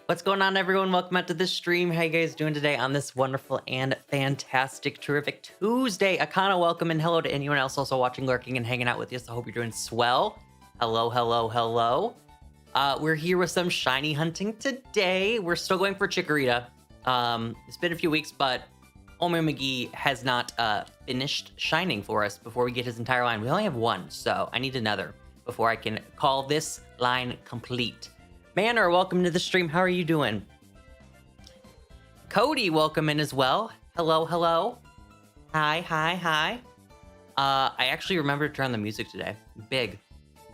What's going on, everyone? Welcome out to this stream. How you guys doing today on this wonderful and fantastic, terrific Tuesday? Akana, welcome, and hello to anyone else also watching, lurking, and hanging out with you. So I hope you're doing swell. Hello, hello, hello. We're here with some shiny hunting today. We're still going for Chikorita. It's been a few weeks, but Omer McGee has not finished shining for us before we get his entire line. We only have one, so I need another before I can call this line complete. Manor, welcome to the stream. How are you doing? Cody, welcome in as well. Hello, hello. Hi, hi, hi. I actually remembered to turn on the music today. Big.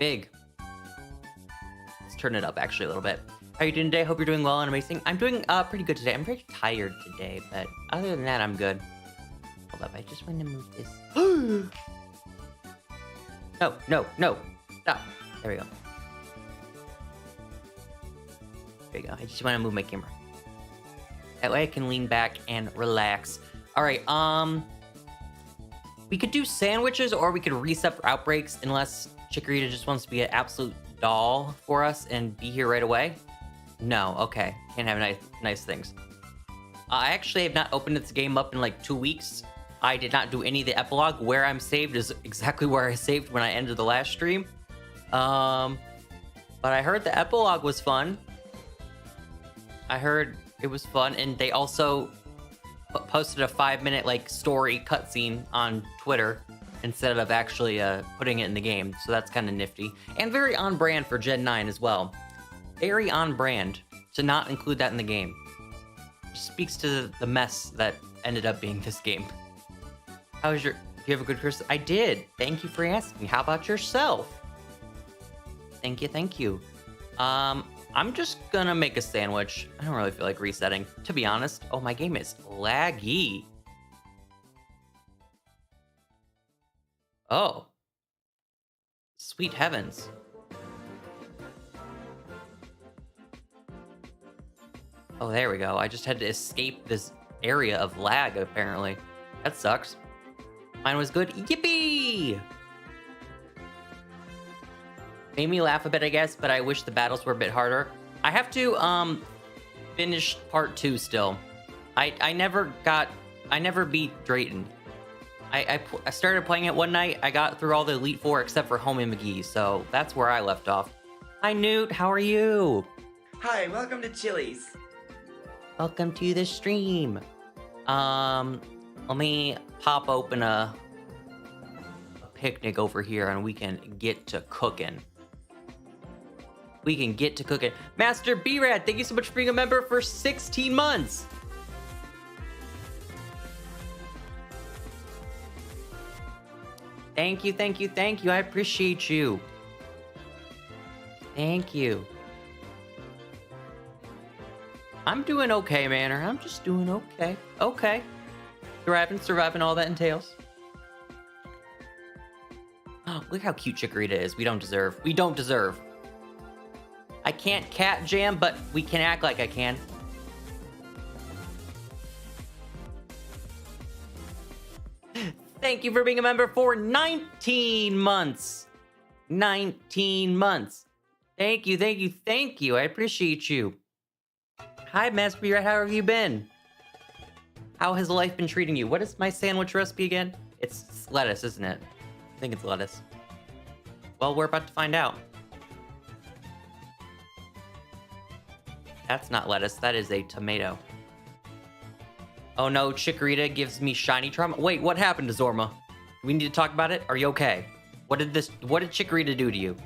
Let's turn it up actually a little bit. How are you doing today? Hope you're doing well and amazing. I'm doing pretty good today. I'm very tired today, but other than that, I'm good. Hold up, I just want to move this. No. Stop. There we go. There you go. I just want to move my camera. That way I can lean back and relax. All right, we could do sandwiches or we could reset for outbreaks unless Chikorita just wants to be an absolute doll for us and be here right away. No, okay. Can't have nice things. I actually have not opened this game up in like 2 weeks. I did not do any of the epilogue. Where I'm saved is exactly where I saved when I ended the last stream. But I heard the epilogue was fun. I heard it was fun, and they also posted a 5-minute like story cutscene on Twitter instead of actually putting it in the game. So that's kind of nifty and very on brand for Gen 9 as well. Very on brand to not include that in the game. Just speaks to the mess that ended up being this game. How was do you have a good Christmas? I did. Thank you for asking. How about yourself? Thank you. I'm just gonna make a sandwich. I don't really feel like resetting, to be honest. Oh, my game is laggy. Oh. Sweet heavens. Oh, there we go. I just had to escape this area of lag, apparently. That sucks. Mine was good. Yippee! Made me laugh a bit, I guess, but I wish the battles were a bit harder. I have to finish part 2 still. I never beat Drayton. I started playing it one night. I got through all the Elite Four except for Homie McGee, so that's where I left off. Hi Newt, how are you? Hi, welcome to Chili's. Welcome to the stream. Let me pop open a picnic over here and we can get to cooking. Master B-Rad, thank you so much for being a member for 16 months. Thank you. I appreciate you. Thank you. I'm doing okay, Manor. I'm just doing okay. Okay. Surviving all that entails. Oh, look how cute Chikorita is. We don't deserve. I can't cat jam, but we can act like I can. Thank you for being a member for 19 months. 19 months. Thank you. I appreciate you. Hi, Master B, how have you been? How has life been treating you? What is my sandwich recipe again? It's lettuce, isn't it? I think it's lettuce. Well, we're about to find out. That's not lettuce, that is a tomato. Oh no, Chikorita gives me shiny trauma. Wait, what happened to Zorma? We need to talk about it? Are you okay? What did Chikorita do to you?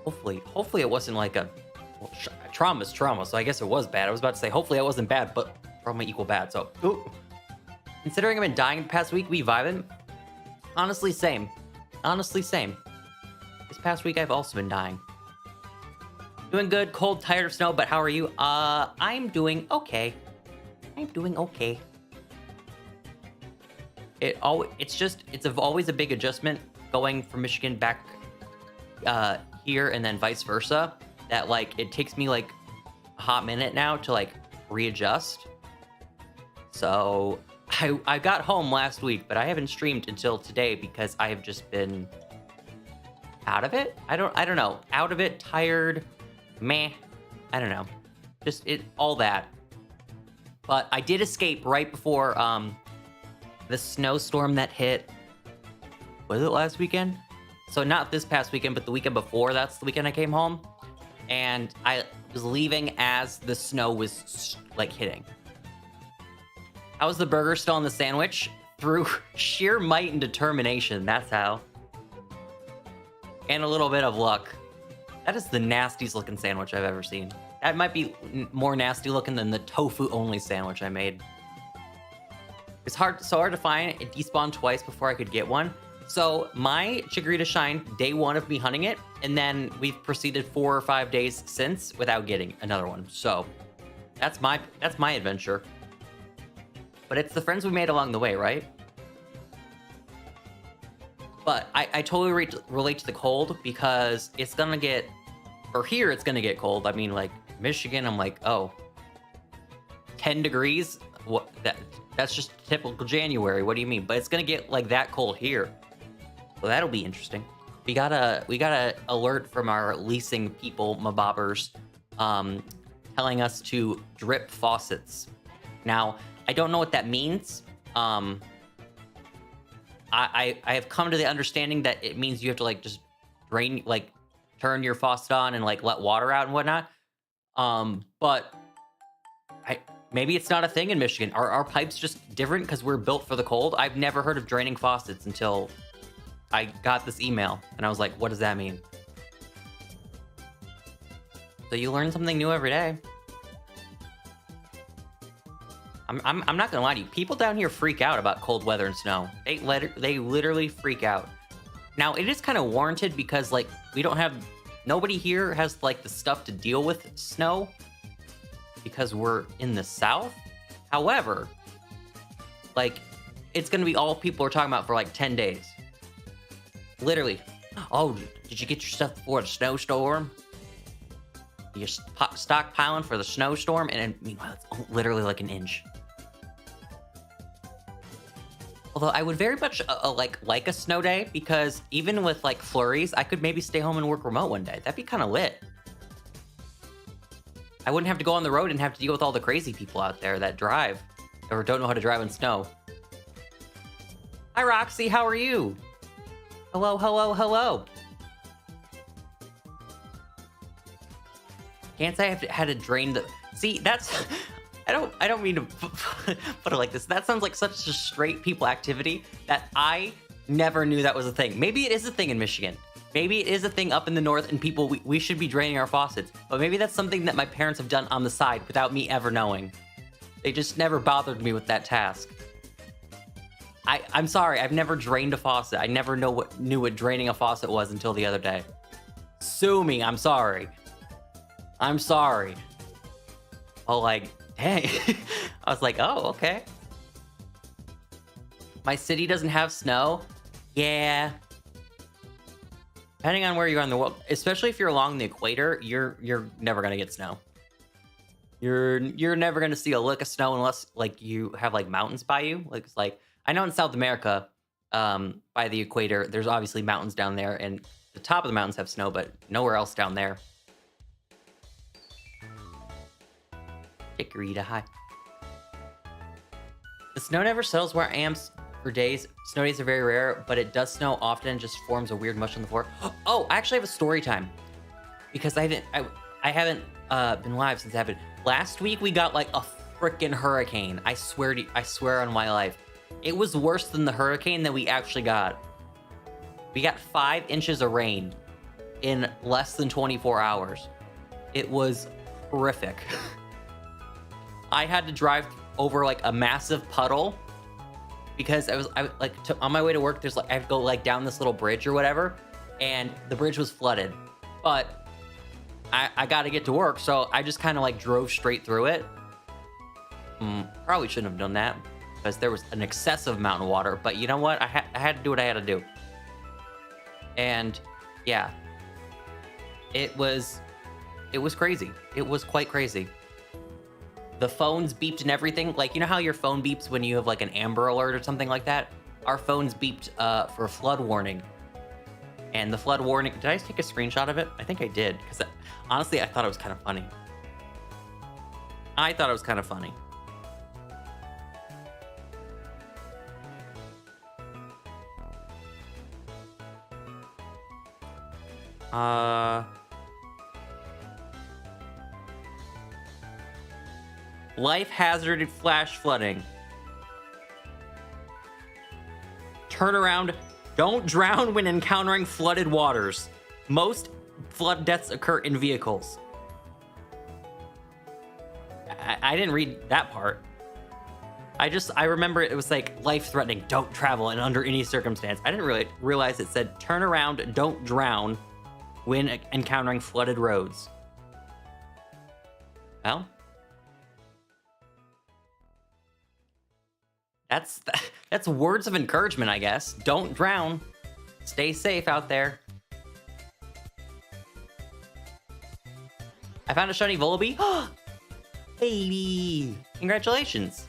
Hopefully it wasn't like a... Well, trauma's trauma, so I guess it was bad. I was about to say, hopefully it wasn't bad, but trauma equal bad, so... Ooh. Considering I've been dying the past week, we vibing? Honestly, same. This past week, I've also been dying. Doing good, cold, tired of snow, but how are you? I'm doing okay. It's always a big adjustment going from Michigan back here and then vice versa. That like it takes me like a hot minute now to like readjust. So I got home last week, but I haven't streamed until today because I have just been out of it. I don't know. Out of it, tired, meh. I don't know. Just all that. But I did escape right before the snowstorm that hit. Was it last weekend? So not this past weekend, but the weekend before. That's the weekend I came home. And I was leaving as the snow was like hitting. How was the burger still in the sandwich? Through sheer might and determination. That's how. And a little bit of luck. That is the nastiest looking sandwich I've ever seen. That might be more nasty looking than the tofu only sandwich I made. It's so hard to find. It despawned twice before I could get one. So my Chikorita shined day 1 of me hunting it, and then we've proceeded 4 or 5 days since without getting another one. So that's my adventure. But it's the friends we made along the way, right? But I totally relate to the cold because it's gonna get, or here it's gonna get cold. I mean, like Michigan, I'm like, oh, 10 degrees? What? That's just typical January. What do you mean? But it's gonna get like that cold here. So that'll be interesting. We got a alert from our leasing people, mabobbers, telling us to drip faucets. Now, I don't know what that means. I have come to the understanding that it means you have to like just drain, like turn your faucet on and like let water out and whatnot. But maybe it's not a thing in Michigan. Are our pipes just different because we're built for the cold? I've never heard of draining faucets until I got this email and I was like, what does that mean? So you learn something new every day. I'm not gonna lie to you. People down here freak out about cold weather and snow. They literally freak out. Now it is kind of warranted because like nobody here has like the stuff to deal with snow because we're in the South. However, like it's gonna be all people are talking about for like 10 days. Literally. Oh, did you get your stuff before the snowstorm? You're stockpiling for the snowstorm, and meanwhile it's literally like an inch. Although I would very much like a snow day because even with like flurries, I could maybe stay home and work remote one day. That'd be kind of lit. I wouldn't have to go on the road and have to deal with all the crazy people out there that drive or don't know how to drive in snow. Hi, Roxy. How are you? Hello, hello, hello. Can't say I had to drain the... See, that's... I don't mean to put it like this. That sounds like such a straight people activity that I never knew that was a thing. Maybe it is a thing in Michigan. Maybe it is a thing up in the north and people, we should be draining our faucets. But maybe that's something that my parents have done on the side without me ever knowing. They just never bothered me with that task. I'm sorry, I've never drained a faucet. I never knew what draining a faucet was until the other day. Sue me, I'm sorry. I'm sorry. Oh, like, dang. I was like, oh, okay. My city doesn't have snow? Yeah. Depending on where you are in the world, especially if you're along the equator, you're never gonna get snow. You're never gonna see a lick of snow unless like you have like mountains by you. Like it's like I know in South America, by the equator, there's obviously mountains down there, and the top of the mountains have snow, but nowhere else down there. Chikorita, hi. The snow never settles where I am for days. Snow days are very rare, but it does snow often and just forms a weird mush on the floor. Oh, I actually have a story time because I haven't been live since it happened. Last week we got like a freaking hurricane. I swear on my life. It was worse than the hurricane that we actually got. We got 5 inches of rain in less than 24 hours. It was horrific. I had to drive over like a massive puddle because on my way to work, there's like, I have to go like down this little bridge or whatever, and the bridge was flooded, but I got to get to work. So I just kind of like drove straight through it. Probably shouldn't have done that because there was an excessive amount of water, but you know what? I had to do what I had to do. And yeah, it was crazy. It was quite crazy. The phones beeped and everything. Like, you know how your phone beeps when you have like an Amber Alert or something like that? Our phones beeped for a flood warning. And the flood warning, did I take a screenshot of it? I think I did, because honestly, I thought it was kind of funny. I thought it was kind of funny. Life hazard flash flooding. Turn around. Don't drown when encountering flooded waters. Most flood deaths occur in vehicles. I didn't read that part. I remember it was like life-threatening. Don't travel and under any circumstance. I didn't really realize it said turn around, don't drown when encountering flooded roads. Well, that's words of encouragement, I guess. Don't drown. Stay safe out there. I found a shiny Volibee. Baby! Congratulations.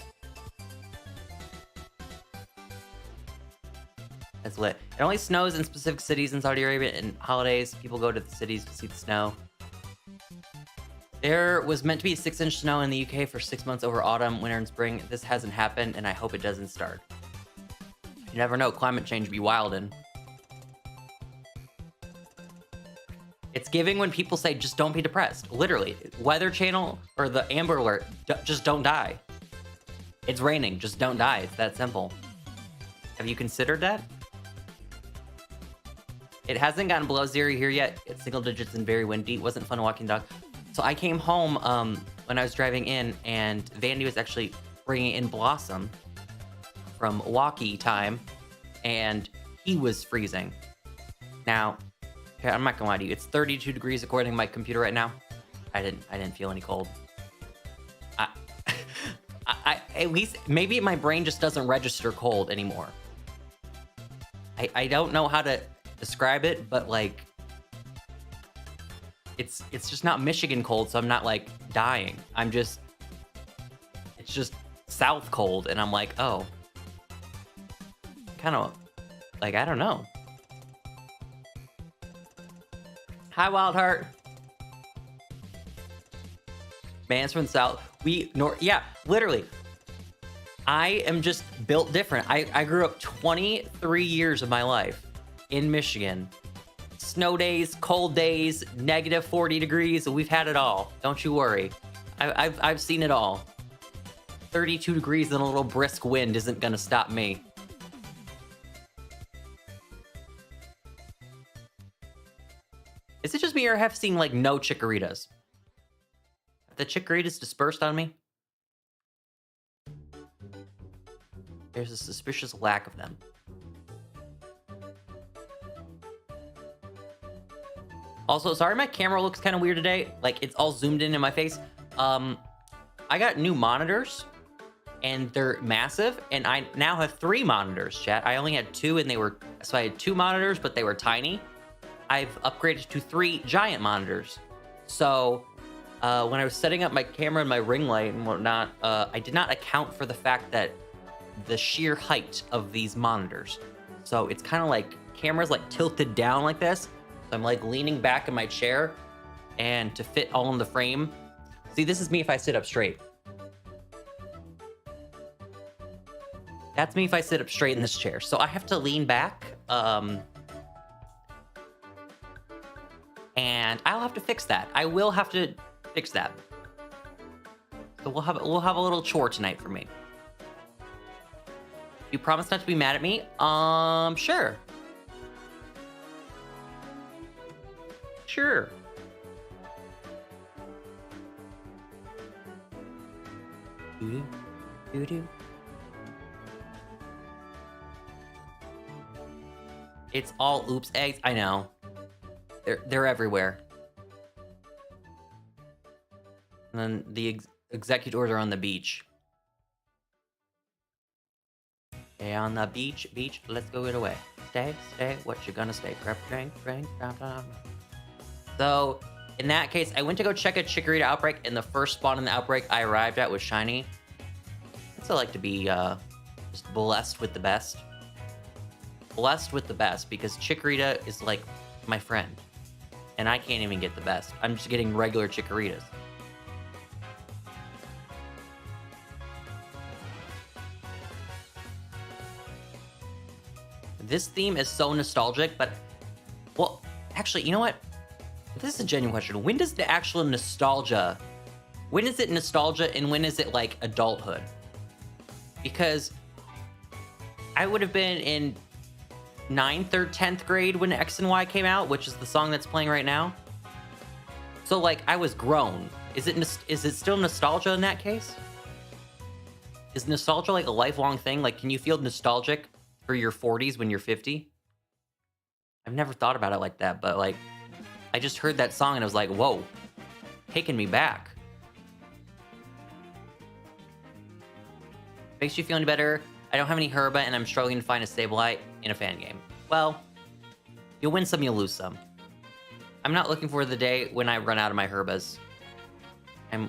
That's lit. It only snows in specific cities in Saudi Arabia, and holidays, people go to the cities to see the snow. There was meant to be 6-inch snow in the UK for 6 months over autumn, winter, and spring. This hasn't happened, and I hope it doesn't start. You never know, climate change be wildin'. It's giving when people say, just don't be depressed. Literally, Weather Channel or the Amber Alert, just don't die. It's raining, just don't die. It's that simple. Have you considered that? It hasn't gotten below 0 here yet. It's single digits and very windy. It wasn't fun walking dog. So I came home when I was driving in, and Vandy was actually bringing in Blossom from walkie time, and he was freezing. Now, okay, I'm not gonna lie to you. It's 32 degrees according to my computer right now. I didn't feel any cold. I at least maybe my brain just doesn't register cold anymore. I don't know how to describe it, but like it's just not Michigan cold, so I'm not like dying. It's just South cold, and I'm like, oh, kind of like, I don't know. Hi, Wild Heart. Man's from the South. Yeah, literally. I am just built different. I grew up 23 years of my life in Michigan. Snow days, cold days, negative 40 degrees. We've had it all. Don't you worry. I've seen it all. 32 degrees and a little brisk wind isn't gonna stop me. Is it just me, or have seen like no chikorritas? Have the chikorritas dispersed on me? There's a suspicious lack of them. Also, sorry my camera looks kind of weird today. Like, it's all zoomed in my face. I got new monitors, and they're massive, and I now have 3 monitors, chat. I only had 2, and so I had 2 monitors, but they were tiny. I've upgraded to 3 giant monitors. So, when I was setting up my camera and my ring light and whatnot, I did not account for the fact that the sheer height of these monitors. So it's kind of like camera's like tilted down like this. So I'm like leaning back in my chair, and to fit all in the frame. See, this is me if I sit up straight. That's me if I sit up straight in this chair. So I have to lean back. And I'll have to fix that. I will have to fix that. So we'll have a little chore tonight for me. You promise not to be mad at me? Sure. Sure. Doo-doo. It's all oops eggs. I know. They're everywhere. And then the executors are on the beach. Stay on the beach, let's go get away. Stay, what you gonna stay? Grab drink, blah. So, in that case, I went to go check a chikorita outbreak, and the first spawn in the outbreak I arrived at was shiny. I like to be just blessed with the best. blessed with the best because Chikorita is like my friend. And I can't even get the best. I'm just getting regular Chikoritas. This theme is so nostalgic, but... Well, actually, you know what? This is a genuine question. When does the actual nostalgia... When is it nostalgia and when is it, like, adulthood? Because I would have been in 9th or 10th grade when X and Y came out, which is the song that's playing right now. So, like, I was grown. Is it still nostalgia in that case? Is nostalgia, like, a lifelong thing? Like, can you feel nostalgic for your 40s when you're 50? I've never thought about it like that, but, like, I just heard that song and I was like, whoa, taking me back. Makes you feeling better. I don't have any Herba and I'm struggling to find a Sableye in a fan game. Well, you'll win some, you'll lose some. I'm not looking for the day when I run out of my Herbas. I'm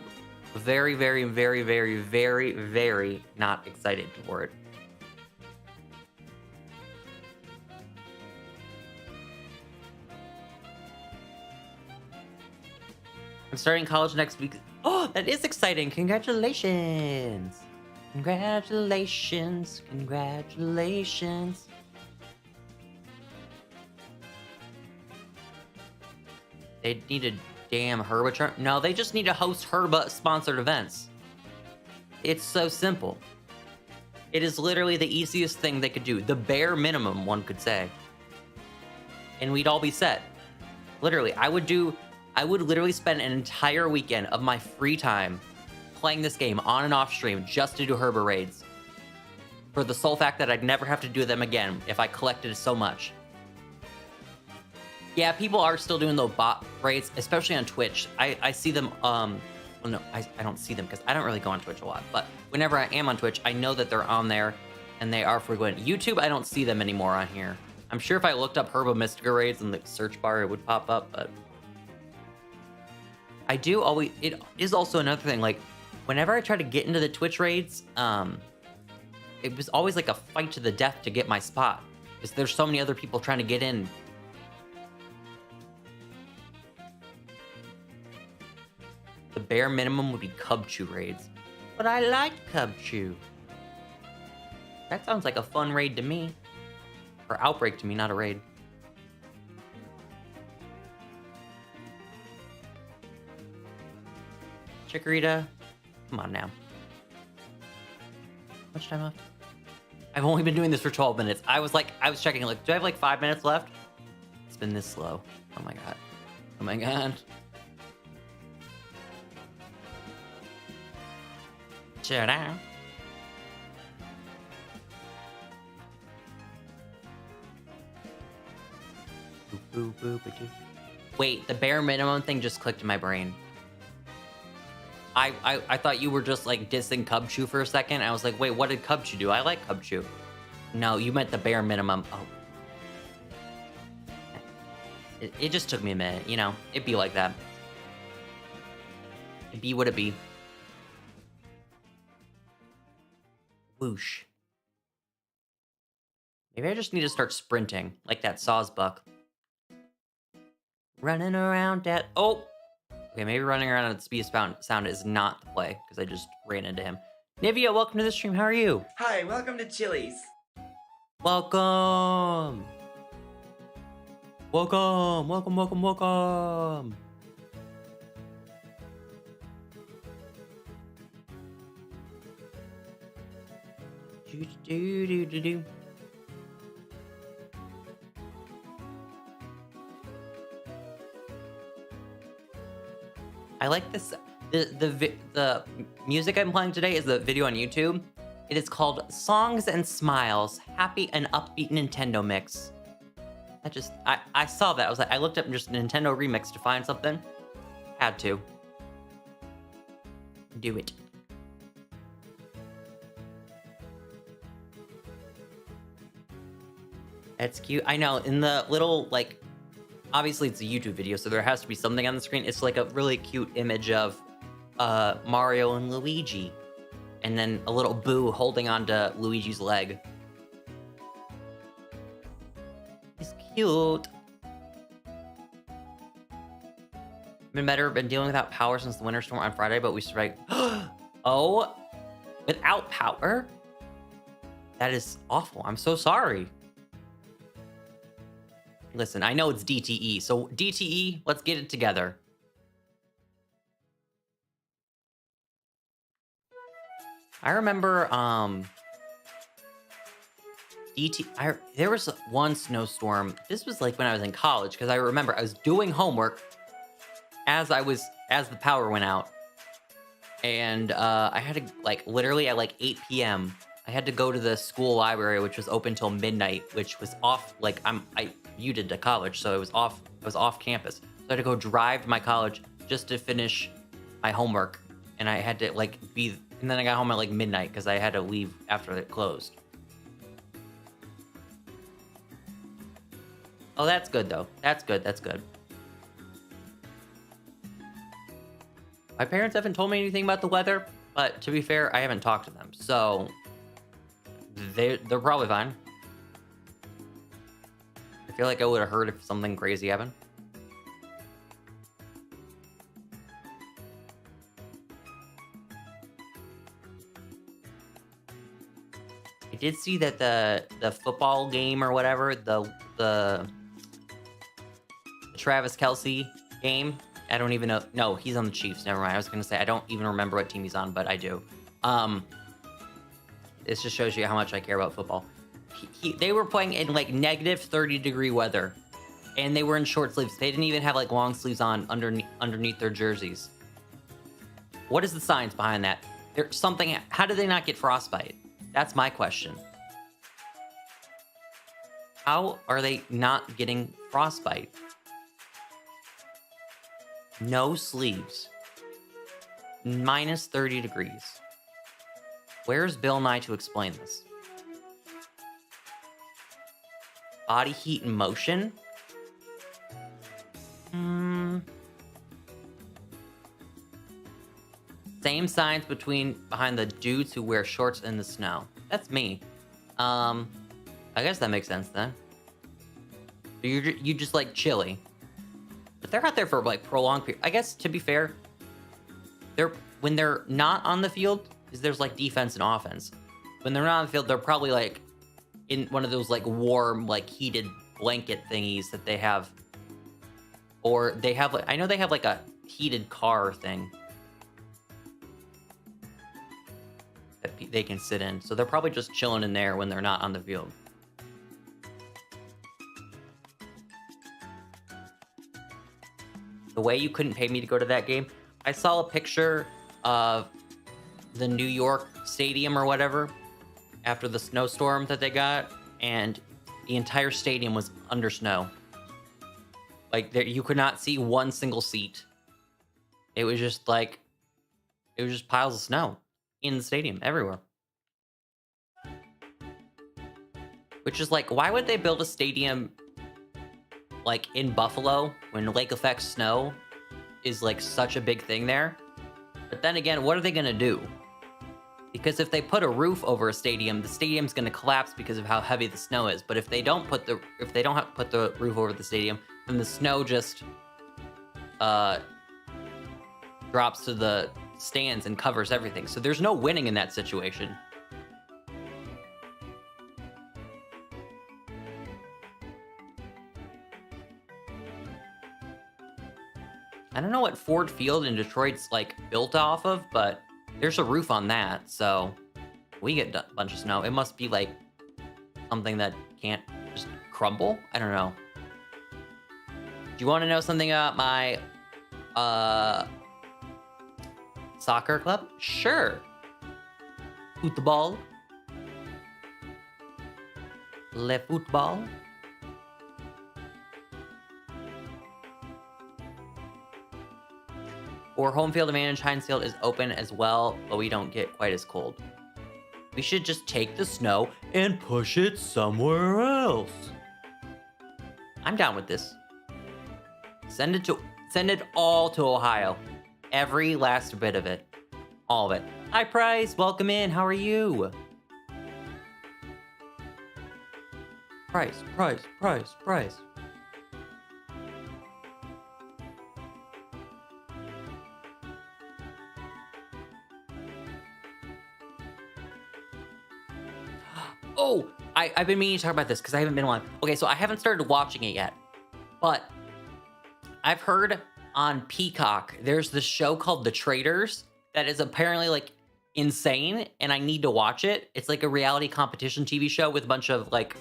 very, very, very, very, very, very not excited for it. I'm starting college next week. Oh, that is exciting. Congratulations. Congratulations. Congratulations. They need a damn Herba charm. No, they just need to host Herba sponsored events. It's so simple. It is literally the easiest thing they could do. The bare minimum, one could say. And we'd all be set. Literally, I would literally spend an entire weekend of my free time playing this game on and off stream just to do Herba raids. For the sole fact that I'd never have to do them again if I collected so much. Yeah, people are still doing those bot raids, especially on Twitch. I see them, well, no, I don't see them because I don't really go on Twitch a lot. But whenever I am on Twitch, I know that they're on there and they are frequent. YouTube, I don't see them anymore on here. I'm sure if I looked up Herba Mystica raids in the search bar, it would pop up, but... I do always... It is also another thing, like, whenever I try to get into the Twitch raids, it was always like a fight to the death to get my spot. Because there's so many other people trying to get in. The bare minimum would be Cubchoo raids. But I like Cubchoo. That sounds like a fun raid to me. Or outbreak to me, not a raid. Chikorita, come on now. How much time left? I've only been doing this for 12 minutes. I was checking, like, do I have like 5 minutes left? It's been this slow. Oh my god. Oh my god. Ta-da. Boop, boop, boop, boop. Wait, the bare minimum thing just clicked in my brain. I thought you were just like dissing Cubchoo for a second. I was like, wait, what did Cubchoo do? I like Cubchoo. No, you meant the bare minimum. Oh. It just took me a minute, you know? It'd be like that. It'd be what it be. Whoosh. Maybe I just need to start sprinting, like that Sawsbuck. Running around at... Oh! Okay, maybe running around at speed sound is not the play, because I just ran into him. Nivea, welcome to the stream. How are you? Hi, welcome to Chili's. Welcome! Welcome! Welcome, welcome, welcome! Do-do-do-do-do. I like this. The music I'm playing today is the video on YouTube. It is called Songs and Smiles, Happy and Upbeat Nintendo Mix. I saw that. I looked up just Nintendo remix to find something. Had to. Do it. That's cute. I know, in the little, like, obviously it's a YouTube video, so there has to be something on the screen. It's like a really cute image of Mario and Luigi. And then a little Boo holding onto Luigi's leg. Cute. Been dealing without power since the winter storm on Friday, but we survived. Oh, without power? That is awful. I'm so sorry. Listen, I know it's DTE, so DTE, let's get it together. I remember, there was one snowstorm. This was like when I was in college, because I remember I was doing homework as the power went out. And I had to, like, literally at like 8 p.m., I had to go to the school library, which was open till midnight, which was off, like, I muted to college, so it was off campus. So I had to go drive to my college just to finish my homework. And I had to, like, and then I got home at, like, midnight, because I had to leave after it closed. Oh, that's good, though. That's good, that's good. My parents haven't told me anything about the weather, but to be fair, I haven't talked to them, so they're probably fine. I feel like I would have heard if something crazy happened. I did see that the football game or whatever, the Travis Kelce game. I don't even know. No, he's on the Chiefs. Never mind. I was going to say, I don't even remember what team he's on, but I do. This just shows you how much I care about football. They were playing in like negative 30-degree weather, and they were in short sleeves. They didn't even have like long sleeves on underneath their jerseys. What is the science behind that? There's something. How did they not get frostbite? That's my question. How are they not getting frostbite? No sleeves. Minus 30 degrees. Where's Bill Nye to explain this? Body heat and motion? Same science behind the dudes who wear shorts in the snow. That's me. I guess that makes sense then. You just like chilly. But they're out there for like prolonged period. I guess to be fair, when they're not on the field, there's like defense and offense. When they're not on the field, they're probably like in one of those like warm, like heated blanket thingies that they have. Or they have like, I know they have like a heated car thing that they can sit in. So they're probably just chilling in there when they're not on the field. The way you couldn't pay me to go to that game, I saw a picture of the New York stadium or whatever after the snowstorm that they got, and the entire stadium was under snow. Like, you could not see one single seat. It was just piles of snow in the stadium everywhere. Which is like, why would they build a stadium like in Buffalo when lake effect snow is like such a big thing there? But then again, what are they gonna do? Because if they put a roof over a stadium, the stadium's gonna collapse because of how heavy the snow is. But if they don't put the roof over the stadium, then the snow just drops to the stands and covers everything. So there's no winning in that situation. I don't know what Ford Field in Detroit's like built off of, but there's a roof on that, so we get a bunch of snow. It must be like something that can't just crumble. I don't know. Do you want to know something about my soccer club? Sure. Football. Le football. Or home field advantage, Heinz Field is open as well, but we don't get quite as cold. We should just take the snow and push it somewhere else. I'm down with this. Send it all to Ohio. Every last bit of it. All of it. Hi, Price. Welcome in. How are you? Price, price, price, price. Oh, I've been meaning to talk about this because I haven't been on. Okay, so I haven't started watching it yet, but I've heard on Peacock there's this show called The Traders that is apparently like insane, and I need to watch it. It's like a reality competition TV show with a bunch of like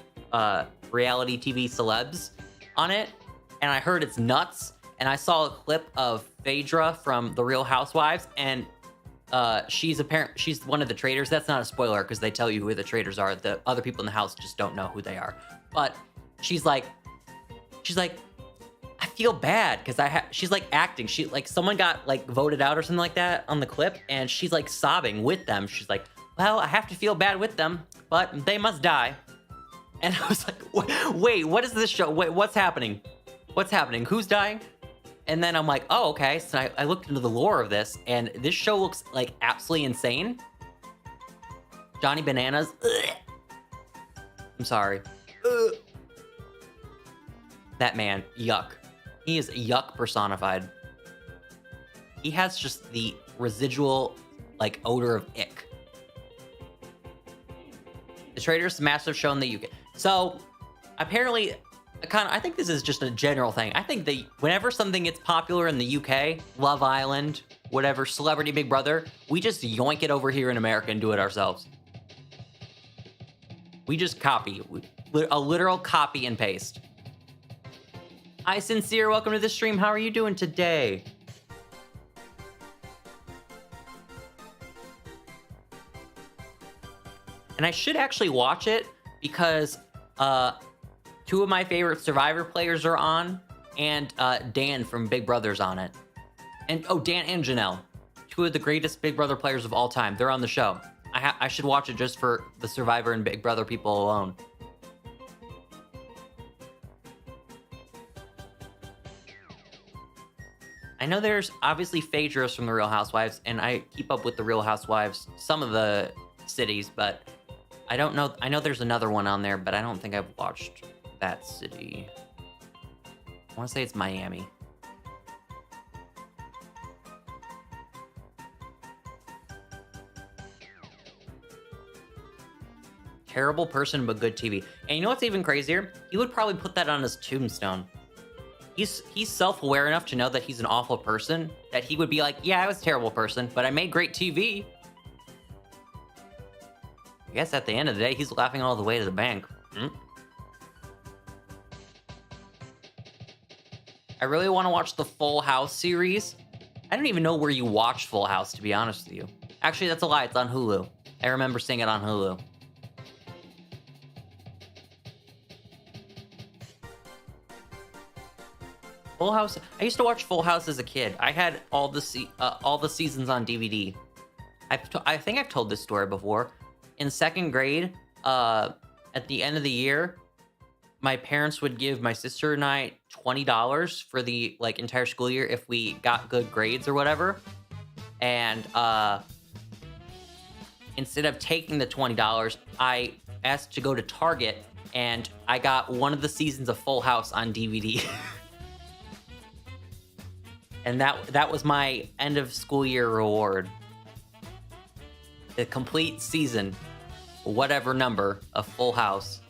reality TV celebs on it, and I heard it's nuts. And I saw a clip of Phaedra from The Real Housewives, and she's one of the traders. That's not a spoiler because they tell you who the traders are. The other people in the house just don't know who they are. But she's like, I feel bad because she's like acting. She like someone got like voted out or something like that on the clip, and she's like sobbing with them. She's like, well, I have to feel bad with them, but they must die. And I was like, wait, what is this show? Wait, what's happening? What's happening? Who's dying? And then I'm like, oh, okay. So I looked into the lore of this, and this show looks like absolutely insane. Johnny Bananas. Ugh. I'm sorry. Ugh. That man, yuck. He is yuck personified. He has just the residual, like, odor of ick. The Traders, massive show in the UK. So, apparently, I think this is just a general thing. I think whenever something gets popular in the UK, Love Island, whatever, Celebrity Big Brother, we just yoink it over here in America and do it ourselves. We just copy. A literal copy and paste. Hi, Sincere. Welcome to the stream. How are you doing today? And I should actually watch it because two of my favorite Survivor players are on, and Dan from Big Brother's on it. And Dan and Janelle, two of the greatest Big Brother players of all time. They're on the show. I should watch it just for the Survivor and Big Brother people alone. I know there's obviously Phaedra's from The Real Housewives, and I keep up with The Real Housewives, some of the cities, but I don't know. I know there's another one on there, but I don't think I've watched that city. I want to say it's Miami. Terrible person, but good TV. And you know what's even crazier? He would probably put that on his tombstone. He's self-aware enough to know that he's an awful person, that he would be like, yeah, I was a terrible person, but I made great TV. I guess at the end of the day, he's laughing all the way to the bank. I really want to watch the Full House series. I don't even know where you watch Full House, to be honest with you. Actually, that's a lie. It's on Hulu. I remember seeing it on Hulu. Full House. I used to watch Full House as a kid. I had all the seasons on DVD. I think I've told this story before. In second grade, at the end of the year, my parents would give my sister and I $20 for the entire school year if we got good grades or whatever. And instead of taking the $20, I asked to go to Target, and I got one of the seasons of Full House on DVD. And that was my end of school year reward. The complete season, whatever number, of Full House.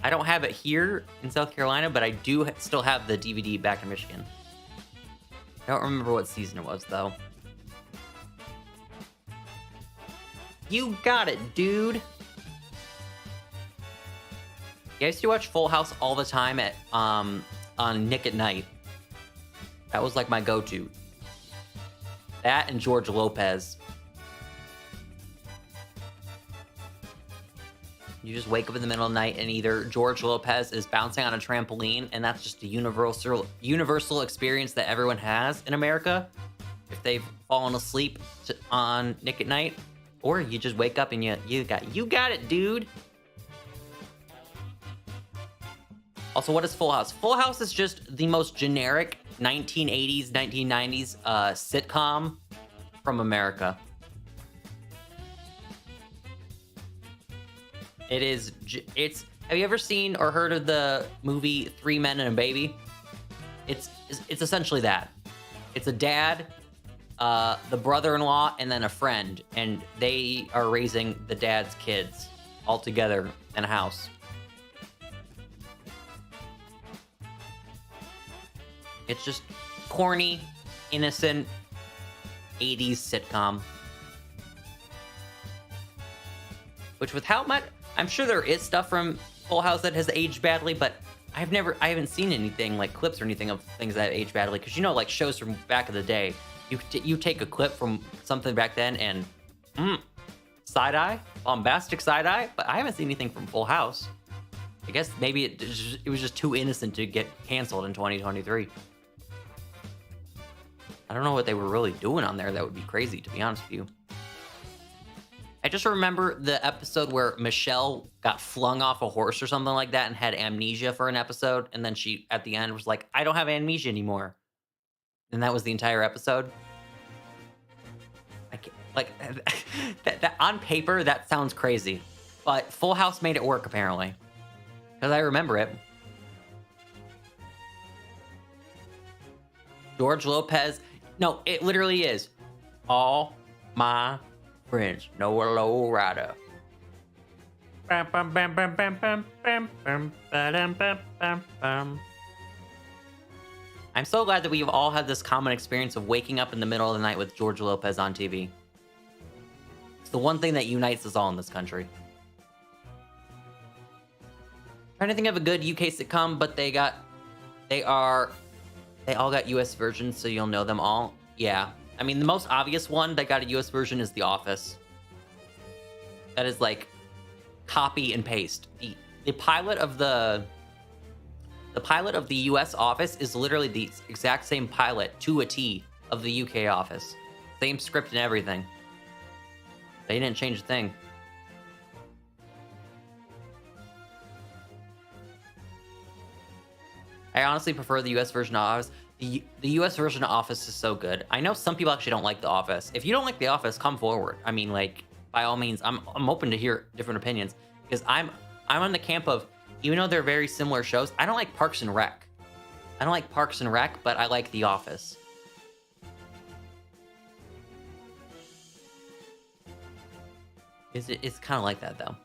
I don't have it here in South Carolina, but I do still have the DVD back in Michigan. I don't remember what season it was, though. You got it, dude. Yeah, I used to watch Full House all the time on Nick at Night. That was like my go-to. That and George Lopez. You just wake up in the middle of the night and either George Lopez is bouncing on a trampoline, and that's just a universal experience that everyone has in America if they've fallen asleep on Nick at Night, or you just wake up and you got it, dude. Also, what is Full House? Full House is just the most generic 1980s, 1990s sitcom from America. It is. It's. Have you ever seen or heard of the movie Three Men and a Baby? It's essentially that. It's a dad, the brother-in-law, and then a friend, and they are raising the dad's kids all together in a house. It's just corny, innocent 80s sitcom. Which with how much, I'm sure there is stuff from Full House that has aged badly, but I haven't seen anything like clips or anything of things that age badly. Because like shows from back in the day, you take a clip from something back then and side eye, bombastic side eye. But I haven't seen anything from Full House. I guess maybe it was just too innocent to get canceled in 2023. I don't know what they were really doing on there. That would be crazy, to be honest with you. I just remember the episode where Michelle got flung off a horse or something like that and had amnesia for an episode. And then she, at the end, was like, I don't have amnesia anymore. And that was the entire episode. I can't, like, that on paper, that sounds crazy. But Full House made it work, apparently. Because I remember it. George Lopez. No, it literally is. All my friends know a low rider. I'm so glad that we've all had this common experience of waking up in the middle of the night with George Lopez on TV. It's the one thing that unites us all in this country. Trying to think of a good UK sitcom, but they all got US versions, so you'll know them all. Yeah. I mean, the most obvious one that got a US version is The Office. That is like copy and paste. The pilot of the US Office is literally the exact same pilot to a T of the UK Office. Same script and everything. They didn't change a thing. I honestly prefer the US version of Office. The US version of Office is so good. I know some people actually don't like The Office. If you don't like The Office, come forward. I mean, like, by all means, I'm open to hear different opinions because I'm on the camp of, even though they're very similar shows, I don't like Parks and Rec. I don't like Parks and Rec, but I like The Office. It's kind of like that though.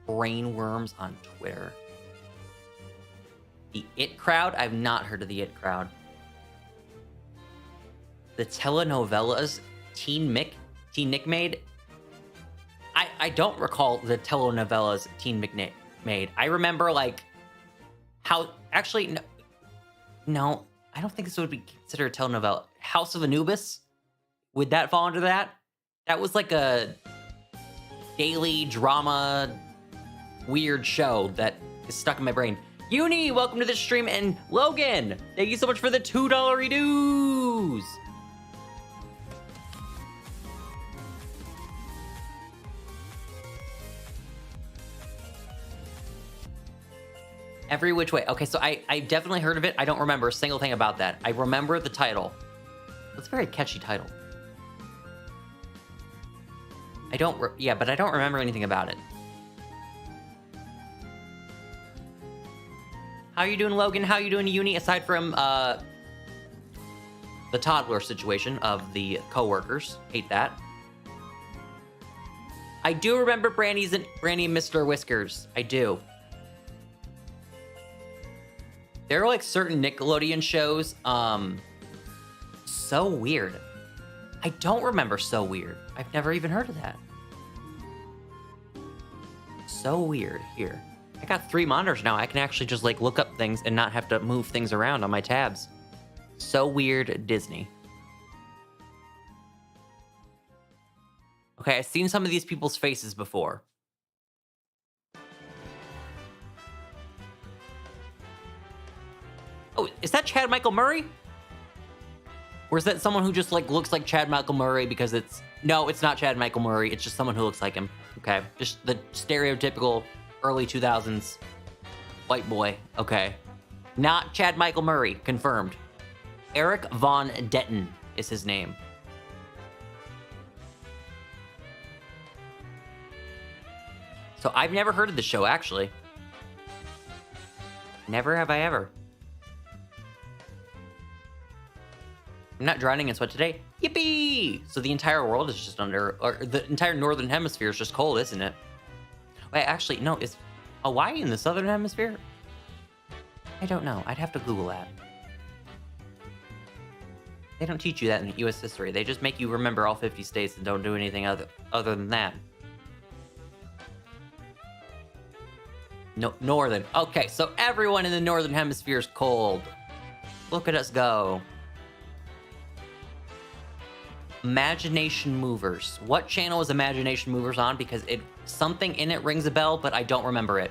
Brainworms on Twitter. The It Crowd? I've not heard of the It Crowd. The telenovelas Teen Nick made? I don't recall the telenovelas Teen Nick made. I remember like how actually no, I don't think this would be considered a telenovela. House of Anubis? Would that fall under that? That was like a daily drama weird show that is stuck in my brain. Uni, welcome to the stream, and Logan, thank you so much for the $2 dues. Every Which Way. Okay, so I definitely heard of it. I don't remember a single thing about that. I remember the title. It's a very catchy title. Yeah, but I don't remember anything about it. How you doing, Logan? How you doing, Uni? Aside from the toddler situation of the coworkers, hate that. I do remember Brandy and Mr. Whiskers. I do. There are like certain Nickelodeon shows. So Weird. I don't remember So Weird. I've never even heard of that. So Weird. Here. I got 3 monitors now. I can actually just like look up things and not have to move things around on my tabs. So Weird Disney. Okay, I've seen some of these people's faces before. Oh, is that Chad Michael Murray? Or is that someone who just like looks like Chad Michael Murray because it's... No, it's not Chad Michael Murray. It's just someone who looks like him. Okay, just the stereotypical early 2000s white boy. Okay. Not Chad Michael Murray, confirmed. Eric Von Detten is his name. So I've never heard of the show, actually. Never have I ever. I'm not drowning in sweat today. Yippee! So the entire world is just under, or the entire northern hemisphere is just cold, isn't it? Wait, actually, no, is Hawaii in the southern hemisphere? I don't know. I'd have to Google that. They don't teach you that in U.S. history. They just make you remember all 50 states and don't do anything other than that. No, northern. Okay, so everyone in the northern hemisphere is cold. Look at us go. Imagination Movers. What channel is Imagination Movers on? Because something in it rings a bell, but I don't remember it.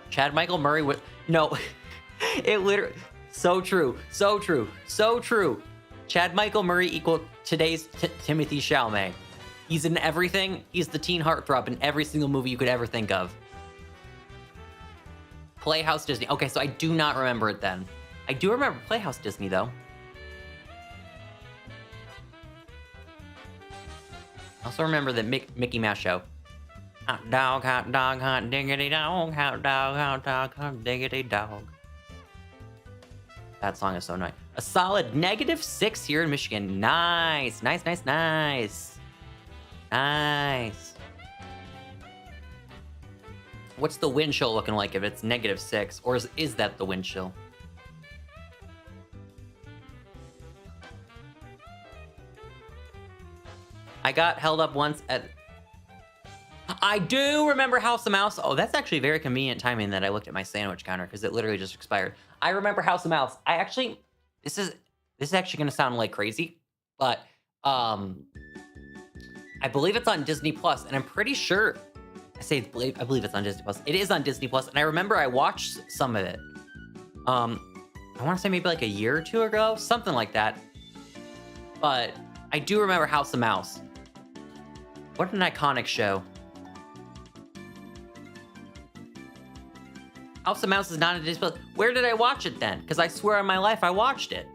Chad Michael Murray would... No. It literally... So true. So true. So true. Chad Michael Murray equal today's Timothy Chalamet. He's in everything. He's the teen heartthrob in every single movie you could ever think of. Playhouse Disney. Okay, so I do not remember it then. I do remember Playhouse Disney, though. I also remember the Mickey Mouse show. Hot dog, hot diggity dog, hot dog, hot diggity dog. That song is so nice. A solid -6 here in Michigan. Nice, nice, nice, nice. Nice. What's the wind chill looking like if it's -6? Or is that the wind chill? I got held up once at... I do remember House of Mouse. Oh, that's actually very convenient timing that I looked at my sandwich counter because it literally just expired. I remember House of Mouse. I actually... This is actually going to sound like crazy, but I believe it's on Disney Plus, and I'm pretty sure... I believe it's on Disney Plus. It is on Disney Plus, and I remember I watched some of it. I want to say maybe like a year or two ago, something like that. But I do remember House of Mouse. What an iconic show. House of Mouse is not on Disney Plus. Where did I watch it then? Because I swear on my life I watched it.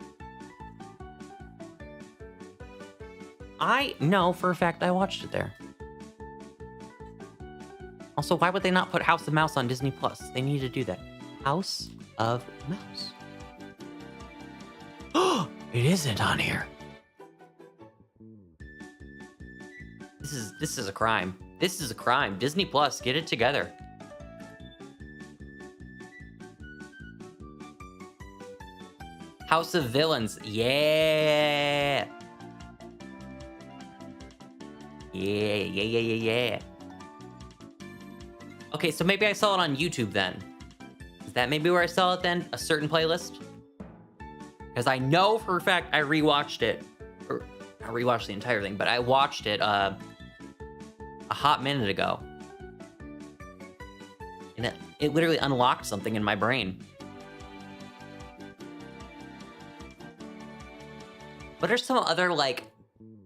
I know for a fact I watched it there. Also, why would they not put House of Mouse on Disney Plus? They need to do that. House of Mouse. Oh, it isn't on here. This is a crime. This is a crime. Disney Plus, get it together. House of Villains, yeah. Yeah. Okay, so maybe I saw it on YouTube then. Is that maybe where I saw it then? A certain playlist? Because I know for a fact I rewatched it. Or, I rewatched the entire thing, but I watched it a hot minute ago. And it literally unlocked something in my brain. What are some other, like,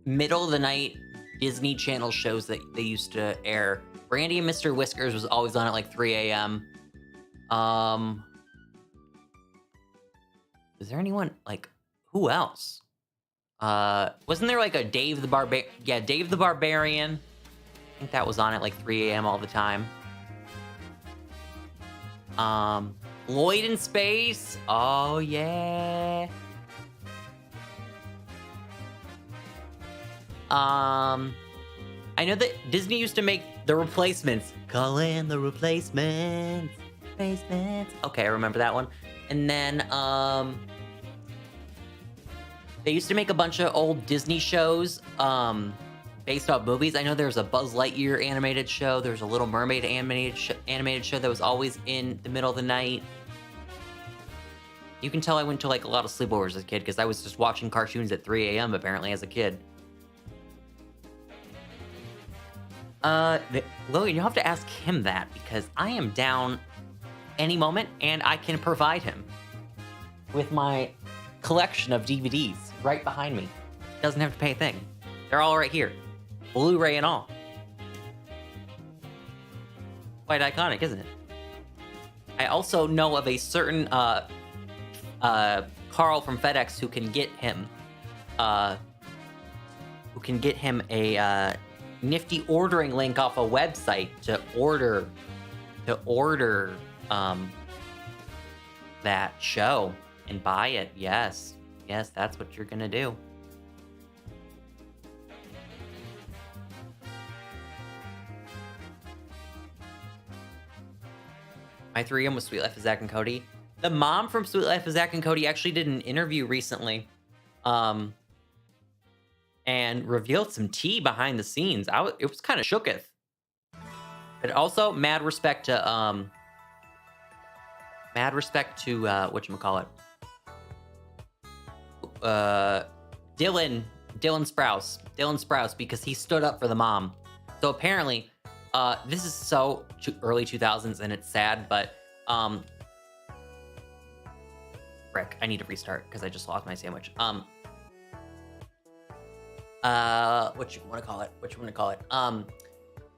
middle of the night Disney Channel shows that they used to air? Brandy and Mr. Whiskers was always on at like 3 a.m. Is there anyone, like, who else? Wasn't there like a Dave the Barbarian? Yeah, Dave the Barbarian. I think that was on at like 3 a.m. all the time. Lloyd in Space. Oh, yeah. I know that Disney used to make The Replacements. Call in The Replacements. Okay, I remember that one. And then, they used to make a bunch of old Disney shows, based off movies. I know there was a Buzz Lightyear animated show. There was a Little Mermaid animated show that was always in the middle of the night. You can tell I went to like a lot of sleepovers as a kid because I was just watching cartoons at 3 a.m. apparently as a kid. Logan, you'll have to ask him that because I am down any moment and I can provide him with my collection of DVDs right behind me. Doesn't have to pay a thing. They're all right here. Blu-ray and all. Quite iconic, isn't it? I also know of a certain Carl from FedEx who can get him a nifty ordering link off a website to order that show and buy it. Yes, that's what you're gonna do. My 3M was Sweet Life of Zack and Cody. The mom from Sweet Life of Zack and Cody actually did an interview recently, and revealed some tea behind the scenes. It was kind of shooketh. But also, mad respect to whatchamacallit. Dylan Sprouse, because he stood up for the mom. So apparently, this is so early 2000s and it's sad, but frick, I need to restart because I just lost my sandwich. What you want to call it?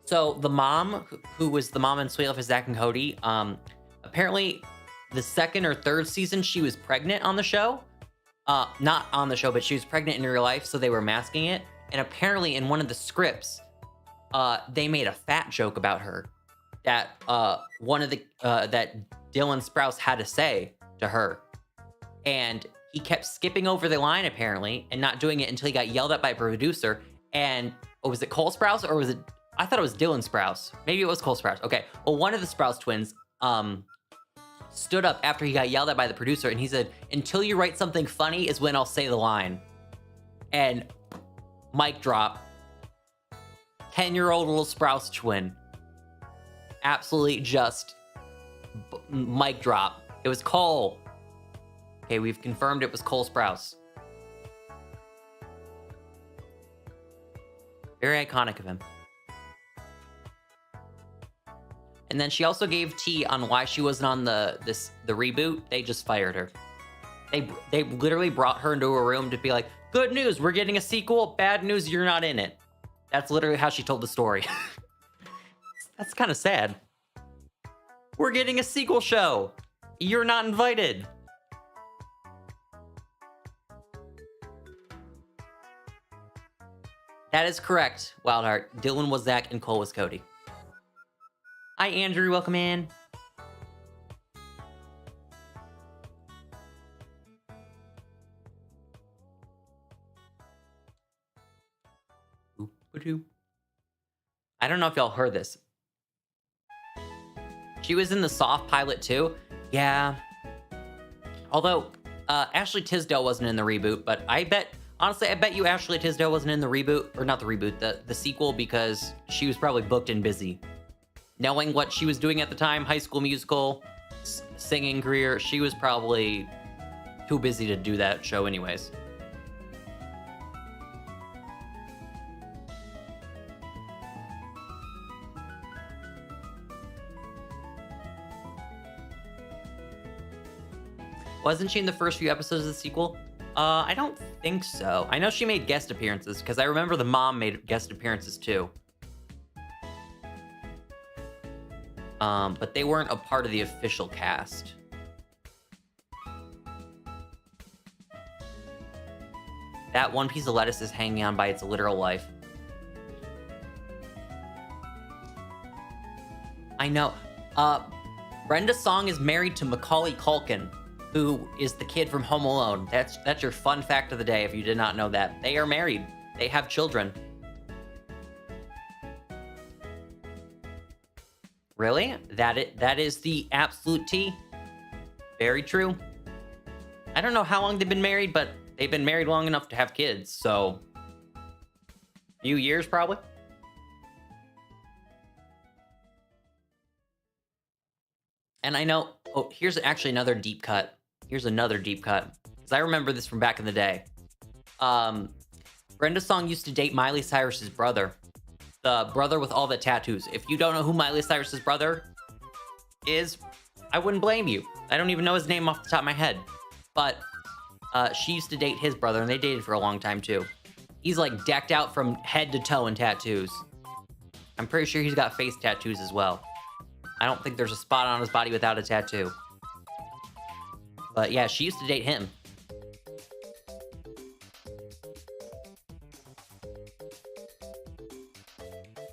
So the mom, who was the mom in Sweet Life of Zack and Cody, apparently the second or third season she was pregnant on the show. Not on the show, but she was pregnant in real life, so they were masking it. And apparently in one of the scripts, they made a fat joke about her that that Dylan Sprouse had to say to her. And he kept skipping over the line, apparently, and not doing it until he got yelled at by a producer. And, was it Cole Sprouse, or was it... I thought it was Dylan Sprouse. Maybe it was Cole Sprouse. Okay, well, one of the Sprouse twins stood up after he got yelled at by the producer, and he said, "Until you write something funny is when I'll say the line." And mic drop. 10-year-old little Sprouse twin. Absolutely just mic drop. It was Cole. Okay, we've confirmed it was Cole Sprouse. Very iconic of him. And then she also gave tea on why she wasn't on the reboot. They just fired her. They literally brought her into a room to be like, "Good news, we're getting a sequel. Bad news, you're not in it." That's literally how she told the story. That's kind of sad. "We're getting a sequel show. You're not invited." That is correct, Wildheart. Dylan was Zach and Cole was Cody. Hi, Andrew. Welcome in. I don't know if y'all heard this. She was in the soft pilot too. Yeah. Although Ashley Tisdale wasn't in the reboot, but honestly, I bet you Ashley Tisdale wasn't in the reboot, or not the reboot, the sequel, because she was probably booked and busy. Knowing what she was doing at the time, High School Musical, singing career, she was probably too busy to do that show anyways. Wasn't she in the first few episodes of the sequel? I don't think so. I know she made guest appearances, because I remember the mom made guest appearances too. But they weren't a part of the official cast. That one piece of lettuce is hanging on by its literal life. I know. Brenda Song is married to Macaulay Culkin, who is the kid from Home Alone. That's your fun fact of the day if you did not know that. They are married. They have children. Really? That is the absolute tea? Very true. I don't know how long they've been married, but they've been married long enough to have kids, so... few years, probably? And I know... oh, here's actually another deep cut. Here's another deep cut. Because I remember this from back in the day. Brenda Song used to date Miley Cyrus's brother. The brother with all the tattoos. If you don't know who Miley Cyrus's brother is, I wouldn't blame you. I don't even know his name off the top of my head. But she used to date his brother, and they dated for a long time, too. He's, like, decked out from head to toe in tattoos. I'm pretty sure he's got face tattoos as well. I don't think there's a spot on his body without a tattoo. But yeah, she used to date him.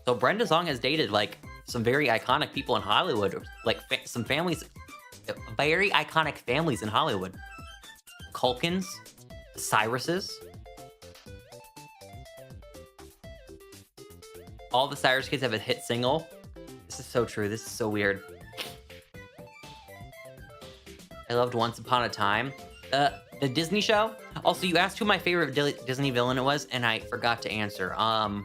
So Brenda Song has dated, like, some very iconic people in Hollywood. Like, some families, very iconic families in Hollywood. Culkins, the Cyruses. All the Cyrus kids have a hit single. This is so true. This is so weird. I loved Once Upon a Time. The Disney show. Also, you asked who my favorite Disney villain was, and I forgot to answer. I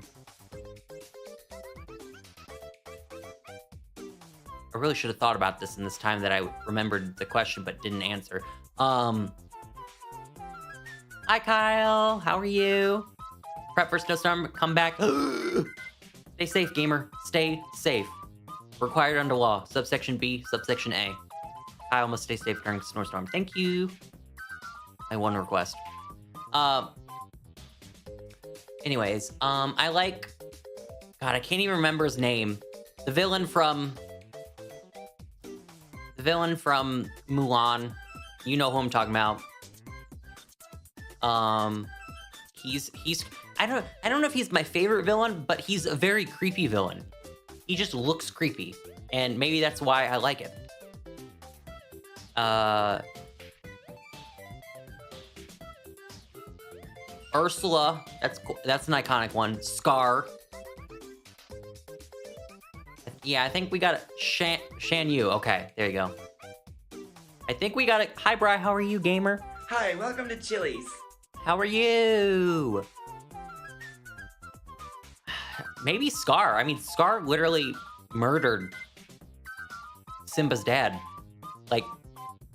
really should have thought about this in this time that I remembered the question but didn't answer. Hi, Kyle. How are you? Prep for snowstorm. Come back. Stay safe, gamer. Stay safe. Required under law. Subsection B, subsection A. Kyle must stay safe during snowstorm. Thank you. My one request. Anyways, I like... God, I can't even remember his name. The villain from Mulan. You know who I'm talking about. He's I don't know if he's my favorite villain, but he's a very creepy villain. He just looks creepy, and maybe that's why I like him. Ursula, that's an iconic one. Scar. Yeah, I think we got it. Shan Yu. Okay, there you go. I think we got it. Hi, Bri. How are you, gamer? Hi, welcome to Chili's. How are you? Maybe Scar. I mean, Scar literally murdered Simba's dad, like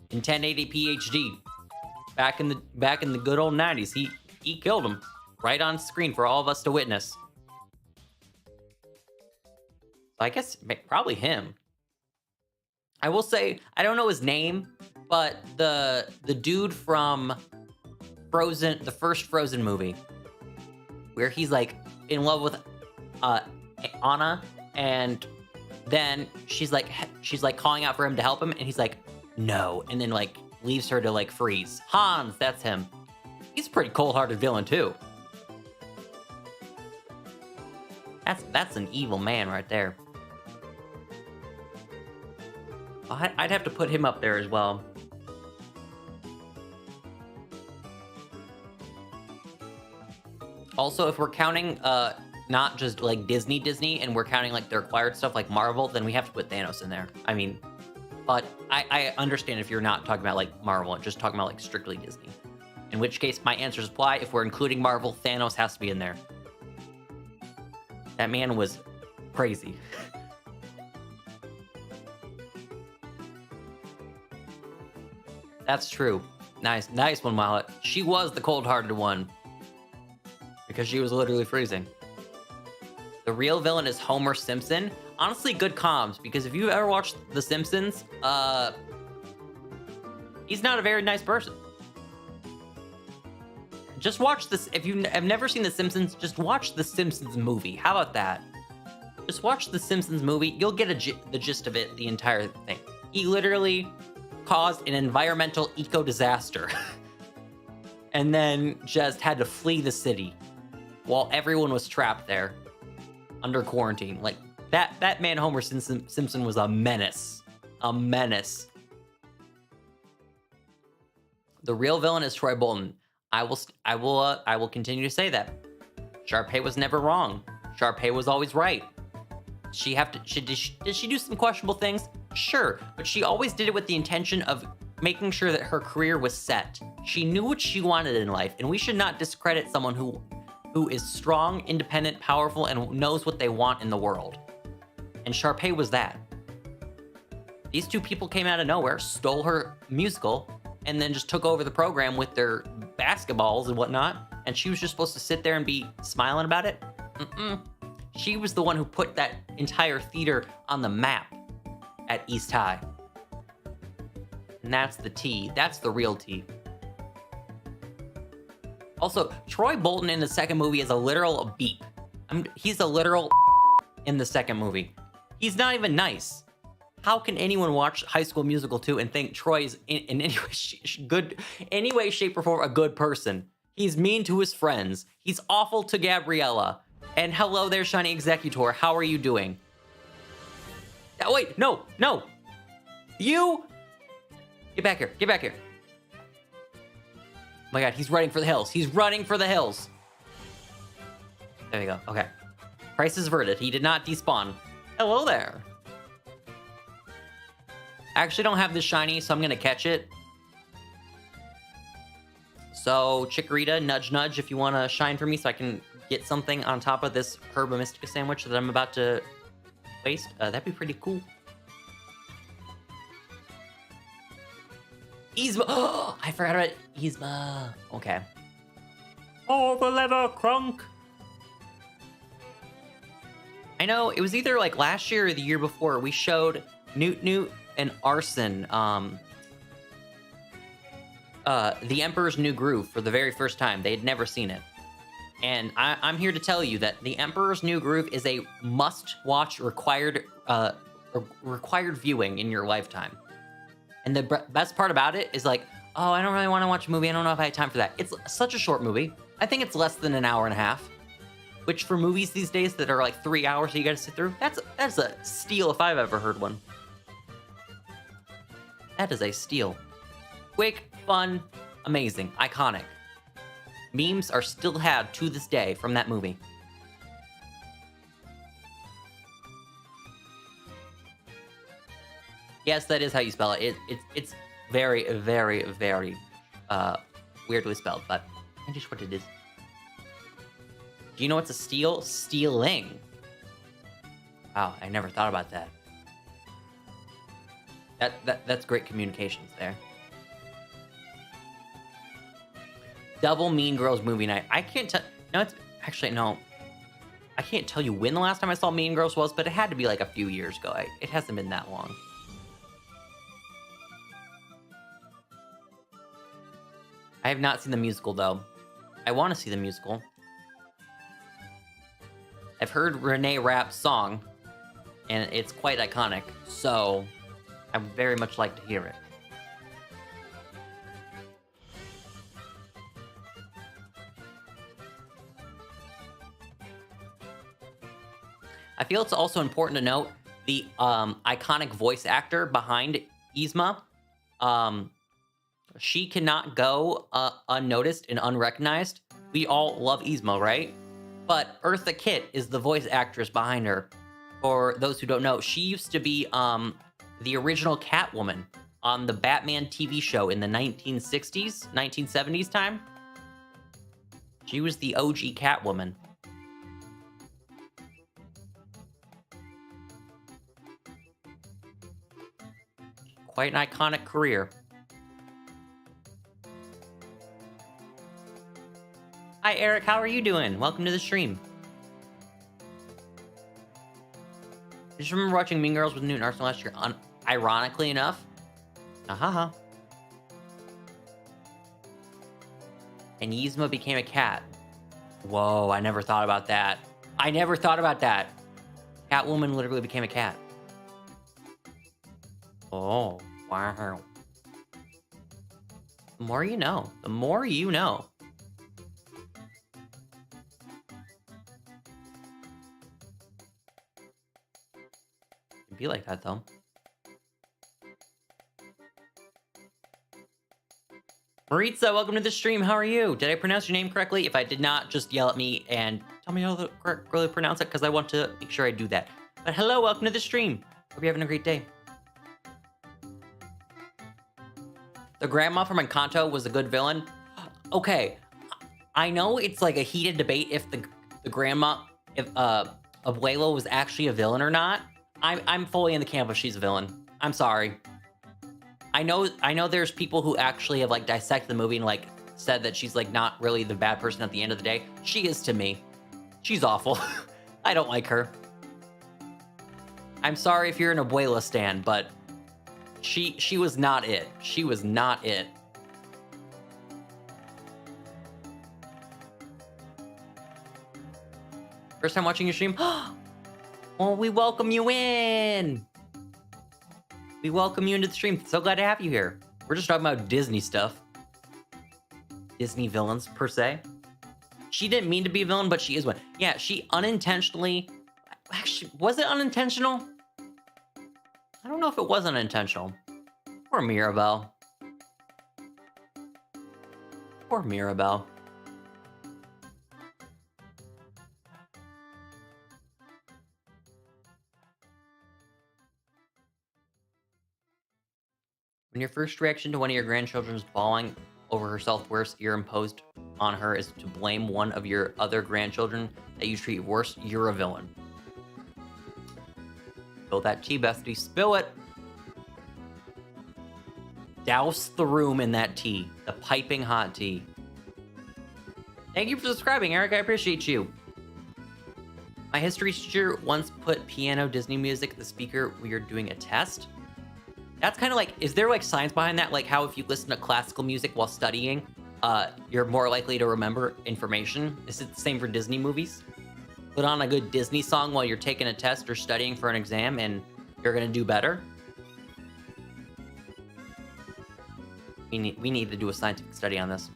in 1080p HD. Back in the good old 90s, he killed him right on screen for all of us to witness. I guess probably him. I will say I don't know his name, but the dude from Frozen, the first Frozen movie, where he's like in love with Anna, and then she's like calling out for him to help him, and he's like no, and then like leaves her to like freeze. Hans, that's him. He's a pretty cold-hearted villain too. That's an evil man right there. I'd have to put him up there as well. Also, if we're counting not just like Disney, and we're counting like the required stuff like Marvel, then we have to put Thanos in there. I mean, but I understand if you're not talking about like Marvel, just talking about like strictly Disney. In which case, my answers apply. If we're including Marvel, Thanos has to be in there. That man was crazy. That's true. Nice one, Mallet. She was the cold-hearted one. Because she was literally freezing. The real villain is Homer Simpson. Honestly, good comms, because if you've ever watched The Simpsons, he's not a very nice person. Just watch this. If you have never seen The Simpsons, just watch The Simpsons movie. How about that? Just watch The Simpsons movie. You'll get the gist of it, the entire thing. He literally caused an environmental eco-disaster and then just had to flee the city while everyone was trapped there under quarantine. Like, that man, Homer Simpson, was a menace. A menace. The real villain is Troy Bolton. I will continue to say that. Sharpay was never wrong. Sharpay was always right. Did she do some questionable things? Sure, but she always did it with the intention of making sure that her career was set. She knew what she wanted in life, and we should not discredit someone who is strong, independent, powerful, and knows what they want in the world. And Sharpay was that. These two people came out of nowhere, stole her musical, and then just took over the program with their basketballs and whatnot, and she was just supposed to sit there and be smiling about it? She was the one who put that entire theater on the map at East High. And that's the T. That's the real T. Also, Troy Bolton in the second movie is a literal beep. He's a literal in the second movie. He's not even nice. How can anyone watch High School Musical 2 and think Troy is in any way, shape, or form a good person? He's mean to his friends. He's awful to Gabriella. And hello there, Shiny Executor. How are you doing? Oh, wait, no. You! Get back here. Oh my god, he's running for the hills. There we go. Okay. Crisis averted. He did not despawn. Hello there. I actually don't have this shiny, so I'm gonna catch it. So, Chikorita, nudge nudge if you want to shine for me so I can get something on top of this Herba Mystica sandwich that I'm about to waste. That'd be pretty cool. Yzma! Oh, I forgot about Yzma. Okay. Oh, the leather crunk. I know, it was either like last year or the year before, we showed Newt and Arson, The Emperor's New Groove for the very first time. They had never seen it. And I'm here to tell you that The Emperor's New Groove is a must-watch required viewing in your lifetime. And the best part about it is like, oh, I don't really want to watch a movie. I don't know if I have time for that. It's such a short movie. I think it's less than an hour and a half. Which for movies these days that are like 3 hours that you gotta sit through, that's a steal if I've ever heard one. That is a steal. Quick, fun, amazing, iconic. Memes are still had to this day from that movie. Yes, that is how you spell it. It's very, very, very weirdly spelled, but that's just what it is. Do you know what's a steal? Stealing. Wow, I never thought about that. That's great communications there. Double Mean Girls movie night. I can't tell. No, it's actually no. I can't tell you when the last time I saw Mean Girls was, but it had to be like a few years ago. It hasn't been that long. I have not seen the musical though. I want to see the musical. I've heard Renee Rapp's song, and it's quite iconic, so I would very much like to hear it. I feel it's also important to note the iconic voice actor behind Yzma. She cannot go unnoticed and unrecognized. We all love Yzma, right? But Eartha Kitt is the voice actress behind her. For those who don't know, she used to be the original Catwoman on the Batman TV show in the 1960s, 1970s time. She was the OG Catwoman. Quite an iconic career. Hi, Eric. How are you doing? Welcome to the stream. I just remember watching Mean Girls with Newt and Arsenal last year. Ironically enough. And Yzma became a cat. Whoa, I never thought about that. Catwoman literally became a cat. Oh, wow. The more you know. The more you know. Be like that though. Maritza, welcome to the stream. How are you? Did I pronounce your name correctly? If I did not, just yell at me and tell me how to correctly pronounce it, because I want to make sure I do that. But hello, welcome to the stream. Hope you're having a great day. The grandma from Encanto was a good villain. Okay, I know it's like a heated debate if the grandma, if Abuela was actually a villain or not. I'm fully in the camp of she's a villain. I'm sorry. I know there's people who actually have like dissected the movie and like said that she's like not really the bad person at the end of the day. She is to me. She's awful. I don't like her. I'm sorry if you're an Abuela stan, but she was not it. She was not it. First time watching your stream? Well, we welcome you in. We welcome you into the stream. So glad to have you here. We're just talking about Disney stuff. Disney villains, per se. She didn't mean to be a villain, but she is one. Yeah, she unintentionally... Actually, was it unintentional? I don't know if it was unintentional. Poor Mirabelle. Poor Mirabelle. When your first reaction to one of your grandchildren's bawling over her self-worth you're imposed on her is to blame one of your other grandchildren that you treat worse, you're a villain. Spill that tea, bestie. Spill it. Douse the room in that tea. The piping hot tea. Thank you for subscribing, Eric. I appreciate you. My history teacher once put piano Disney music at the speaker when you're doing a test. That's kind of like, is there like science behind that? Like how if you listen to classical music while studying, you're more likely to remember information? Is it the same for Disney movies? Put on a good Disney song while you're taking a test or studying for an exam and you're gonna do better? We need to do a scientific study on this.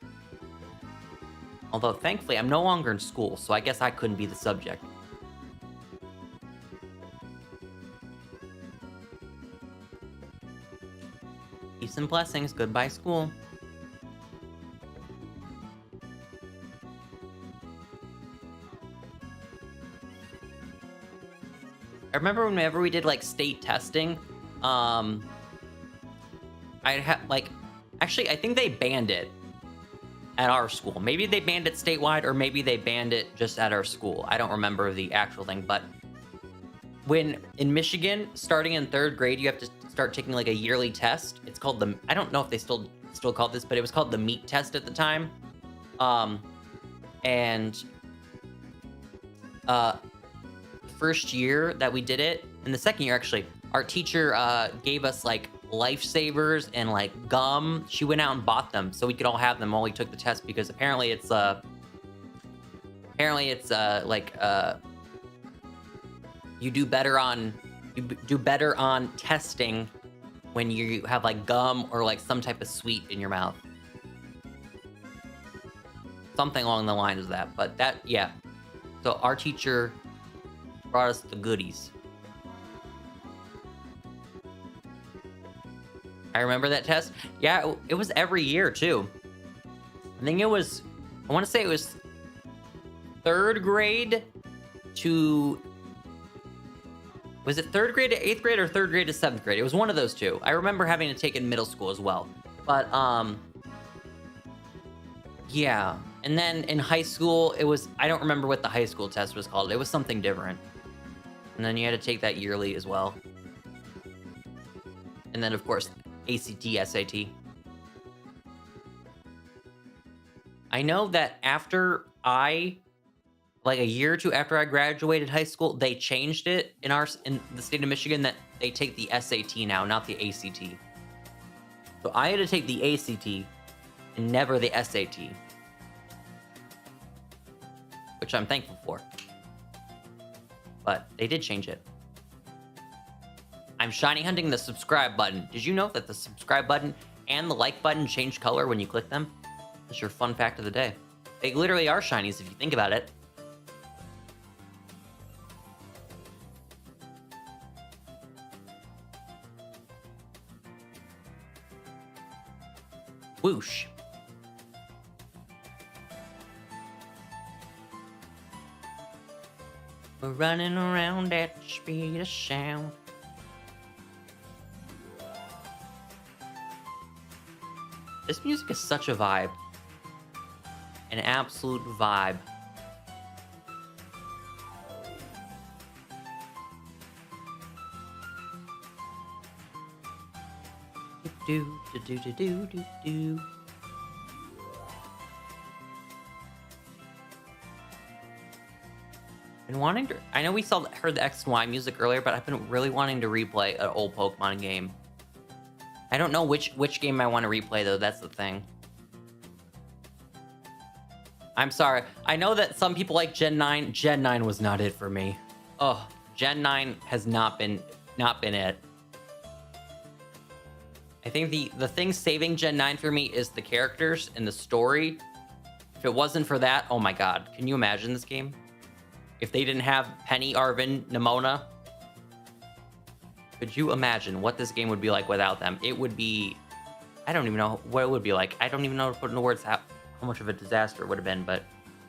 Although thankfully I'm no longer in school, so I guess I couldn't be the subject. Peace and blessings. Goodbye, school. I remember whenever we did like state testing, I'd have like, actually, I think they banned it at our school. Maybe they banned it statewide, or maybe they banned it just at our school. I don't remember the actual thing, but when in Michigan, starting in 3rd grade, you have to start taking like a yearly test. It's called the, I don't know if they still call it this, but it was called the MEAT test at the time. First year that we did it, and the second year actually, our teacher gave us like lifesavers and like gum. She went out and bought them so we could all have them while we took the test, because apparently it's you do better on testing when you have like gum or like some type of sweet in your mouth. Something along the lines of that, but that, yeah. So our teacher brought us the goodies. I remember that test. Yeah, it was every year too. I think it was, I want to say it was 3rd grade to, was it 3rd grade to 8th grade or 3rd grade to 7th grade? It was one of those two. I remember having to take it in middle school as well. But, yeah. And then in high school, it was, I don't remember what the high school test was called. It was something different. And then you had to take that yearly as well. And then, of course, ACT, SAT. I know that after like a year or two after I graduated high school, they changed it in the state of Michigan that they take the SAT now, not the ACT. So I had to take the ACT and never the SAT, which I'm thankful for. But they did change it. I'm shiny hunting the subscribe button. Did you know that the subscribe button and the like button change color when you click them? That's your fun fact of the day. They literally are shinies if you think about it. Whoosh. We're running around at the speed of sound. This music is such a vibe. An absolute vibe. Do do do do do do do. Been wanting to. I know we heard the X and Y music earlier, but I've been really wanting to replay an old Pokemon game. I don't know which game I want to replay though. That's the thing. I'm sorry. I know that some people like Gen 9. Gen 9 was not it for me. Oh, Gen 9 has not been it. I think the thing saving Gen 9 for me is the characters and the story. If it wasn't for that, oh my god. Can you imagine this game? If they didn't have Penny, Arvin, Nimona, could you imagine what this game would be like without them? It would be... I don't even know what it would be like. I don't even know how to put into words how much of a disaster it would have been, but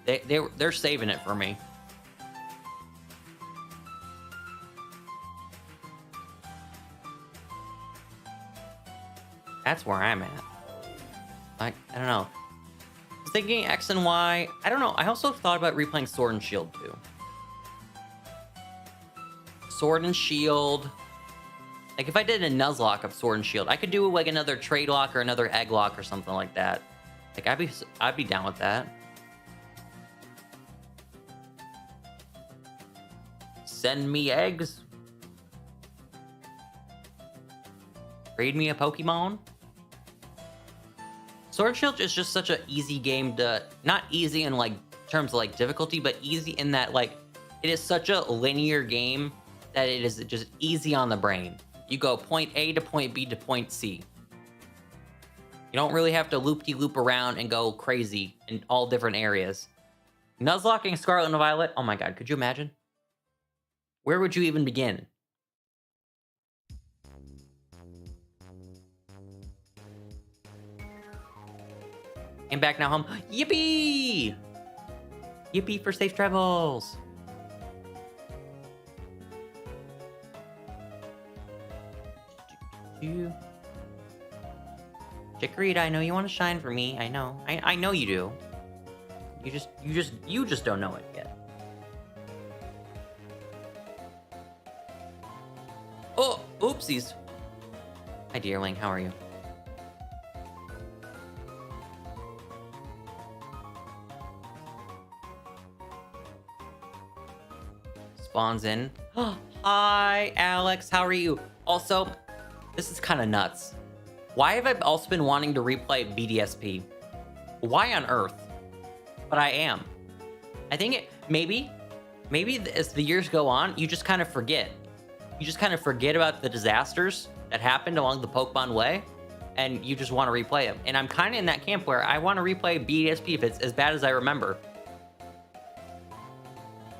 they're saving it for me. That's where I'm at. I don't know. I was thinking X and Y. I don't know. I also thought about replaying Sword and Shield too. Sword and Shield. Like if I did a Nuzlocke of Sword and Shield, I could do like another trade lock or another egg lock or something like that. Like I'd be down with that. Send me eggs. Trade me a Pokemon. Sword and Shield is just such an easy game to, not easy in like terms of like difficulty, but easy in that like it is such a linear game that it is just easy on the brain. You go point A to point B to point C. You don't really have to loop-de-loop around and go crazy in all different areas. Nuzlocking Scarlet and Violet, oh my god, could you imagine? Where would you even begin? I'm back now home. Yippee! Yippee for safe travels. Chikorita, I know you want to shine for me. I know. I know you do. You just don't know it yet. Oh, oopsies. Hi, dearling. How are you? Spawns in. Hi, Alex. How are you? Also, this is kind of nuts. Why have I also been wanting to replay BDSP? Why on earth? But I am. I think maybe as the years go on, you just kind of forget. You just kind of forget about the disasters that happened along the Pokemon way, and you just want to replay them. And I'm kind of in that camp where I want to replay BDSP if it's as bad as I remember.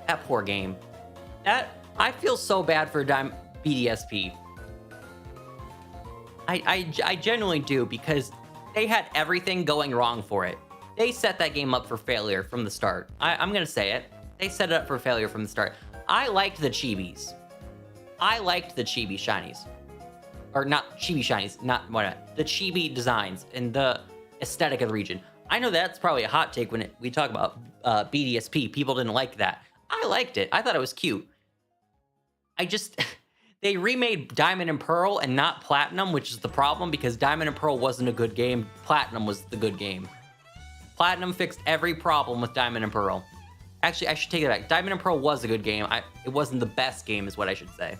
That poor game. I feel so bad for BDSP. I genuinely do, because they had everything going wrong for it. They set that game up for failure from the start. I'm gonna say it. They set it up for failure from the start. I liked the chibis. I liked the chibi shinies. Or not chibi shinies, not what, the chibi designs and the aesthetic of the region. I know that's probably a hot take when we talk about BDSP. People didn't like that. I liked it. I thought it was cute. They remade Diamond and Pearl and not Platinum, which is the problem, because Diamond and Pearl wasn't a good game. Platinum was the good game. Platinum fixed every problem with Diamond and Pearl. Actually, I should take it back. Diamond and Pearl was a good game. It wasn't the best game is what I should say.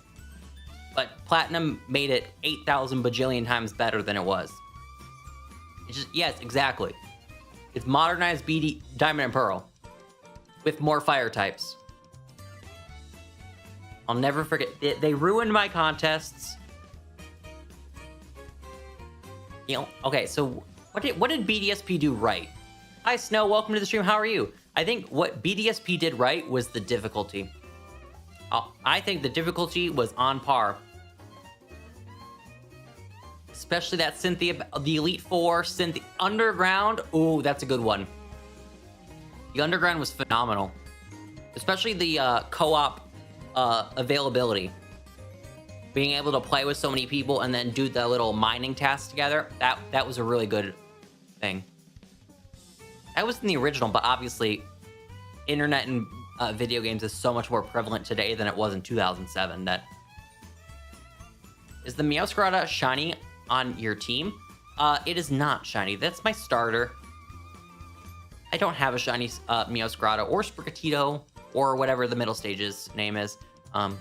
But Platinum made it 8,000 bajillion times better than it was. It's just, yes, exactly. It's modernized Diamond and Pearl with more fire types. I'll never forget. They ruined my contests. You know, okay, so what did BDSP do right? Hi, Snow. Welcome to the stream. How are you? I think what BDSP did right was the difficulty. I think the difficulty was on par. Especially that Cynthia, the Elite Four, Cynthia Underground. Ooh, that's a good one. The Underground was phenomenal. Especially the co-op availability. Being able to play with so many people and then do the little mining tasks together, that was a really good thing. That was in the original, but obviously internet and video games is so much more prevalent today than it was in 2007. Is the Meowscarada shiny on your team? It is not shiny. That's my starter. I don't have a shiny Meowscarada or Sprigatito or whatever the middle stage's name is. I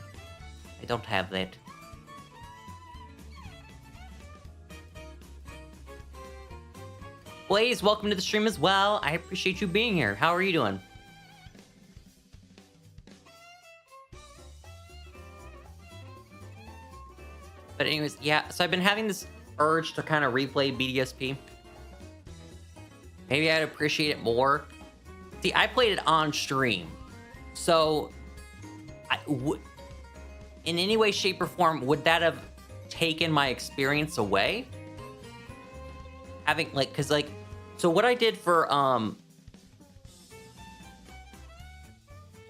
don't have that. Blaze, welcome to the stream as well. I appreciate you being here. How are you doing? But anyways, yeah, so I've been having this urge to kind of replay BDSP. Maybe I'd appreciate it more. See, I played it on stream, so in any way, shape, or form, would that have taken my experience away? Having so what I did for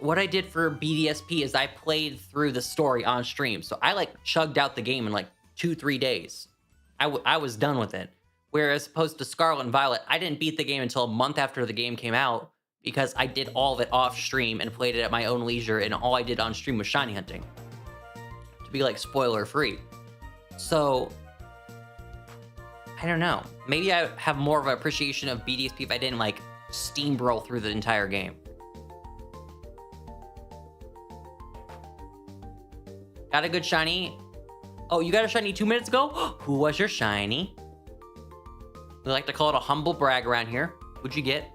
BDSP is I played through the story on stream. So I chugged out the game in 2-3 days. I was done with it. Whereas opposed to Scarlet and Violet, I didn't beat the game until a month after the game came out because I did all of it off stream and played it at my own leisure, and all I did on stream was shiny hunting. To be spoiler free. So I don't know. Maybe I have more of an appreciation of BDSP if I didn't steamroll through the entire game. Got a good shiny. Oh, you got a shiny 2 minutes ago? Who was your shiny? We like to call it a humble brag around here. Who'd you get?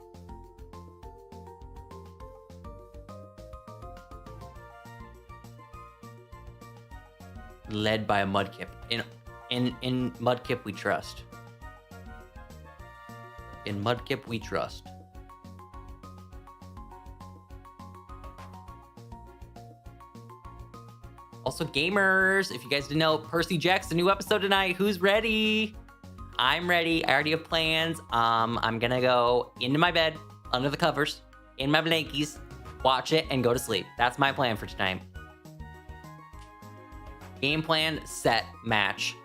Led by a Mudkip. In Mudkip we trust. In Mudkip we trust. Also, gamers, if you guys didn't know, Percy Jackson, new episode tonight. Who's ready? I'm ready. I already have plans. I'm gonna go into my bed, under the covers, in my blankies, watch it, and go to sleep. That's my plan for tonight. Game plan, set, match.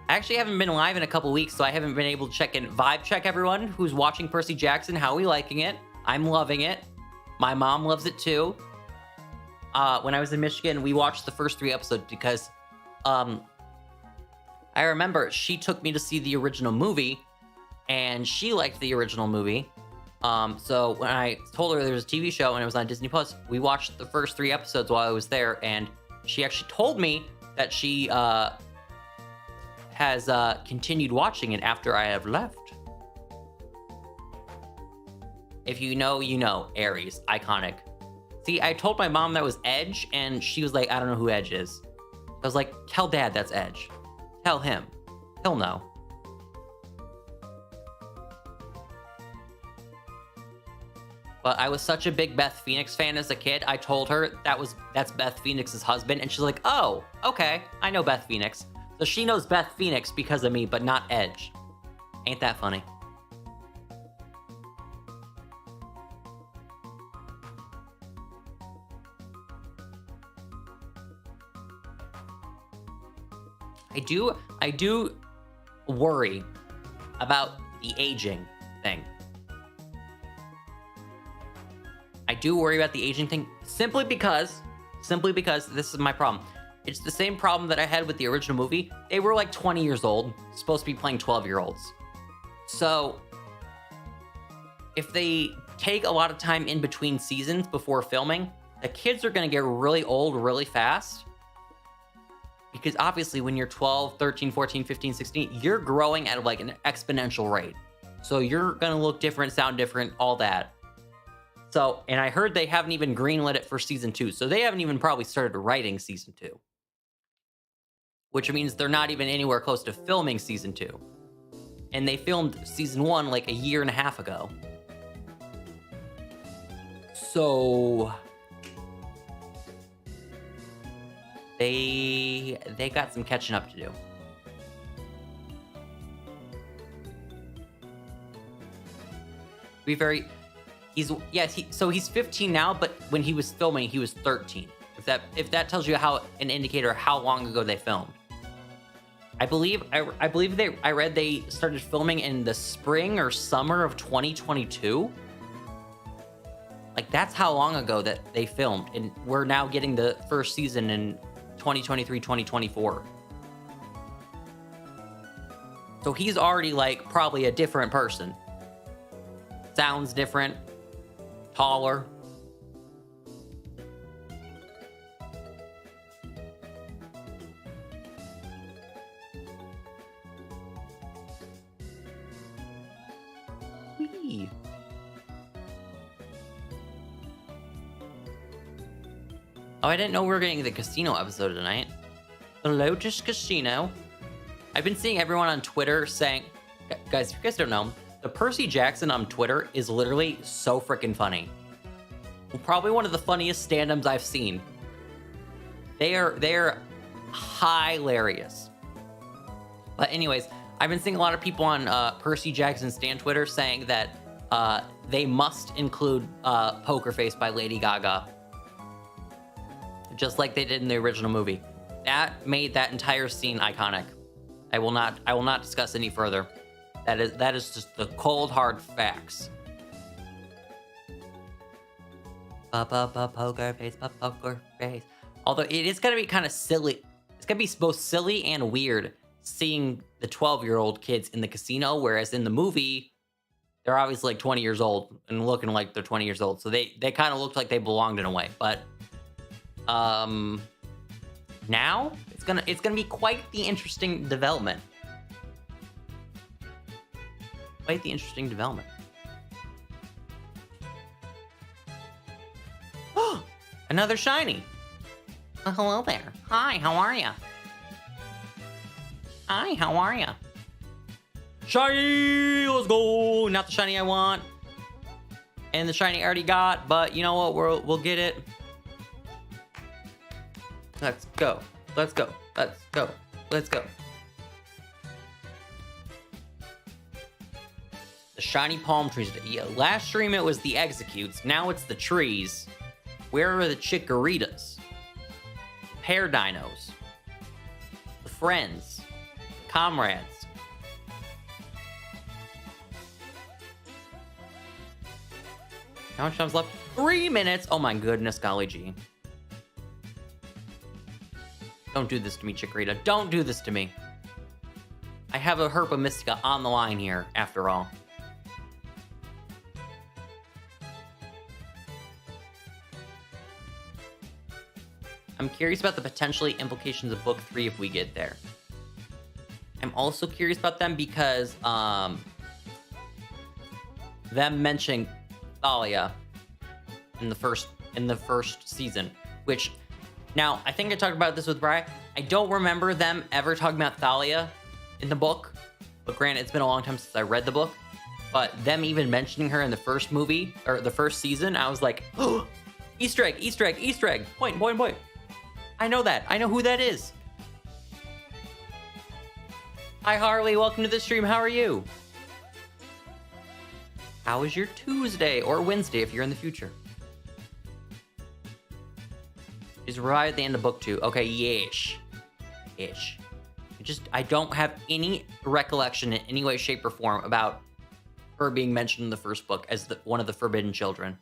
I actually haven't been live in a couple weeks, so I haven't been able to check in. Vibe check, everyone who's watching Percy Jackson. How are we liking it? I'm loving it. My mom loves it too. When I was in Michigan, we watched the first 3 episodes because I remember she took me to see the original movie, and she liked the original movie. So when I told her there was a TV show and it was on Disney Plus, we watched the first 3 episodes while I was there, and she actually told me that she has continued watching it after I have left. If you know, you know. Aries, iconic. See, I told my mom that was Edge, and she was like, I don't know who Edge is. I was like, tell Dad that's Edge. Tell him. He'll know. But I was such a big Beth Phoenix fan as a kid, I told her that's Beth Phoenix's husband, and she's like, oh, okay, I know Beth Phoenix. So she knows Beth Phoenix because of me, but not Edge. Ain't that funny? I do worry about the aging thing. I do worry about the aging thing simply because this is my problem. It's the same problem that I had with the original movie. They were 20 years old, supposed to be playing 12-year-olds. So if they take a lot of time in between seasons before filming, the kids are going to get really old really fast. Because obviously when you're 12, 13, 14, 15, 16, you're growing at an exponential rate. So you're going to look different, sound different, all that. So, and I heard they haven't even greenlit it for season 2. So they haven't even probably started writing season 2. Which means they're not even anywhere close to filming season 2. And they filmed season 1 a year and a half ago. So they got some catching up to do. Be very, he's 15 now, but when he was filming, he was 13. If that tells you an indicator how long ago they filmed. I believe I read they started filming in the spring or summer of 2022. That's how long ago that they filmed, and we're now getting the first season in 2023, 2024. So he's already probably a different person. Sounds different, taller. Whee. Oh, I didn't know we were getting the casino episode tonight. The Lotus Casino. I've been seeing everyone on Twitter saying, guys, if you guys don't know, the Percy Jackson on Twitter is literally so freaking funny. Probably one of the funniest stand-ups I've seen. They are hilarious. But anyways, I've been seeing a lot of people on Percy Jackson stan Twitter saying that they must include Poker Face by Lady Gaga. Just like they did in the original movie. That made that entire scene iconic. I will not discuss any further. That is just the cold hard facts. Poker face, poker face. Although it is gonna be kind of silly. It's gonna be both silly and weird seeing the 12-year-old kids in the casino, whereas in the movie, they're obviously like 20 years old and looking like they're 20 years old. So they kind of looked like they belonged in a way. But now it's gonna be quite the interesting development. Quite the interesting development. Oh, another shiny. Well, hello there. Hi, how are ya? Hi, how are ya? Shiny, let's go. Not the shiny I want, and the shiny I already got. But you know what? We'll get it. Let's go. Let's go. Let's go. Let's go. The shiny palm trees. Yeah, last stream it was the executes. Now it's the trees. Where are the chikorritas? Pair dinos. The friends. Comrades. How much time's left? 3 minutes. Oh my goodness, golly gee. Don't do this to me, Chikorita. Don't do this to me. I have a Herpa Mystica on the line here, after all. I'm curious about the potentially implications of Book 3 if we get there. I'm also curious about them because, them mentioning Thalia in the first season, which, now, I think I talked about this with Bri. I don't remember them ever talking about Thalia in the book, but granted, it's been a long time since I read the book, but them even mentioning her in the first movie, or the first season, I was like, oh, Easter egg, Easter egg, Easter egg, point, point, point. I know that. I know who that is. Hi, Harley. Welcome to the stream. How are you? How is your Tuesday or Wednesday if you're in the future? She's right at the end of book 2. Okay, yesh. Ish. I don't have any recollection in any way, shape, or form about her being mentioned in the first book as one of the forbidden children.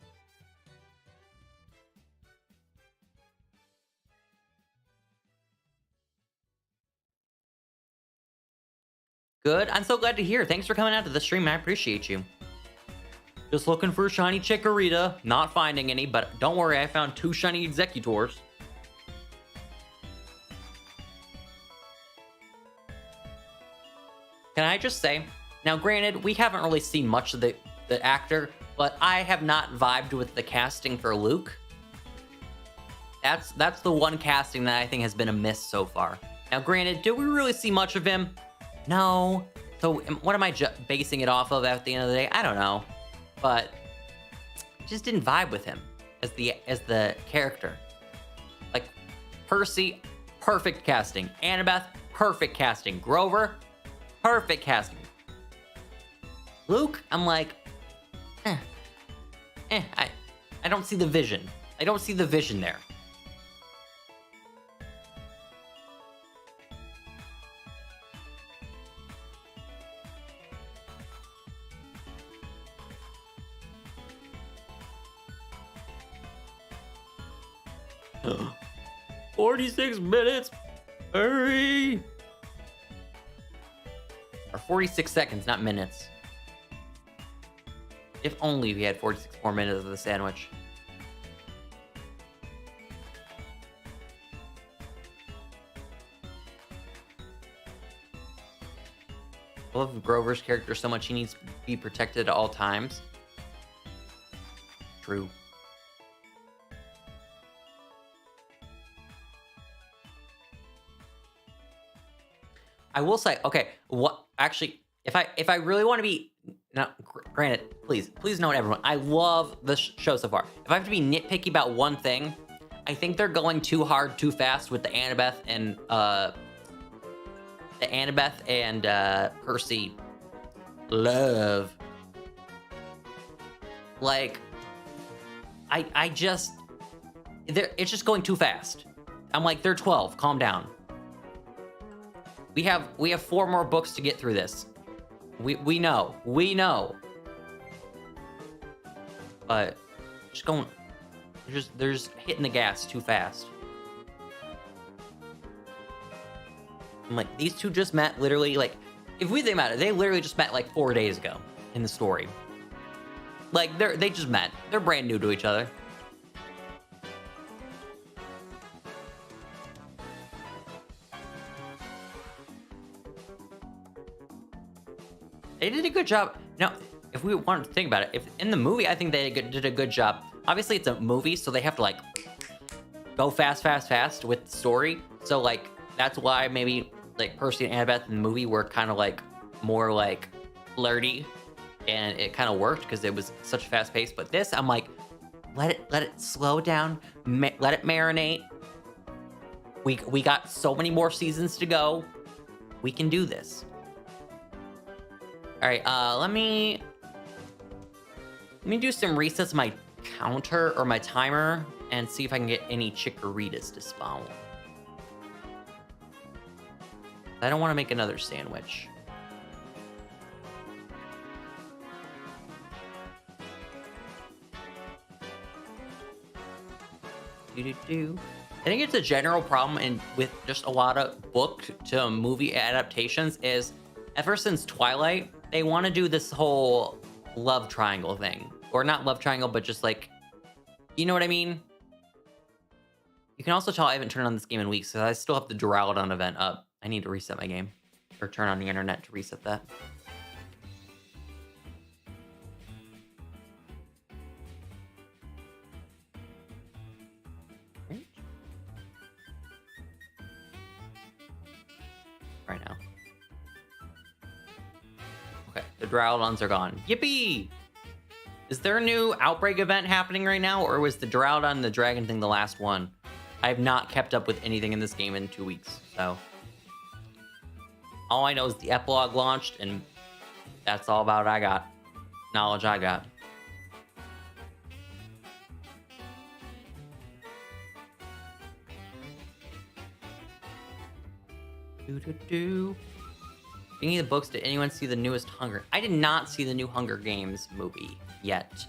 Good. I'm so glad to hear. Thanks for coming out to the stream. I appreciate you. Just looking for a shiny Chikorita. Not finding any, but don't worry. I found 2 shiny Executors. Can I just say, now granted, we haven't really seen much of the actor, but I have not vibed with the casting for Luke. That's the one casting that I think has been a miss so far. Now granted, did we really see much of him? No. So what am I basing it off of at the end of the day? I don't know. But just didn't vibe with him as the character. Like Percy, perfect casting. Annabeth, perfect casting. Grover, perfect casting. Luke, I'm like, I don't see the vision. I don't see the vision there. Ugh. 46 minutes. Hurry. Or 46 seconds, not minutes. If only we had 46 more minutes of the sandwich. I love Grover's character so much he needs to be protected at all times. True. I will say, okay, what actually, if I really want to be, now, granted, please note everyone, I love the show so far. If I have to be nitpicky about one thing, I think they're going too hard, too fast with the Annabeth and Percy love. Like, I just, it's just going too fast. I'm like, they're 12, calm down. We have 4 more books to get through this. We know. But just going, they're just hitting the gas too fast. I'm like, these two just met literally, like, if we think about it, they literally just met like 4 days ago in the story. Like, they just met. They're brand new to each other. They did a good job. Now, if we want to think about it, if in the movie, I think they did a good job. Obviously, it's a movie, so they have to, like, go fast with the story. So, like, that's why maybe, like, Percy and Annabeth in the movie were kind of, like, more, like, flirty. And it kind of worked because it was such a fast pace. But this, I'm like, let it slow down. Let it marinate. We got so many more seasons to go. We can do this. All right, let me do some resets of my counter or my timer and see if I can get any chickoritas to spawn. I don't want to make another sandwich. I think it's a general problem with just a lot of book to movie adaptations is, ever since Twilight, they want to do this whole love triangle thing. Or not love triangle, but just like, you know what I mean? You can also tell I haven't turned on this game in weeks, so I still have the Duraludon event up. I need to reset my game. Or turn on the internet to reset that. Right now. Okay, the Duraludons are gone. Yippee! Is there a new outbreak event happening right now, or was the Duraludon and the Dragon thing the last one? I have not kept up with anything in this game in 2 weeks, so... all I know is the epilogue launched, and that's all about I got. Knowledge I got. Speaking of the books, did anyone see the newest Hunger? I did not see the new Hunger Games movie yet.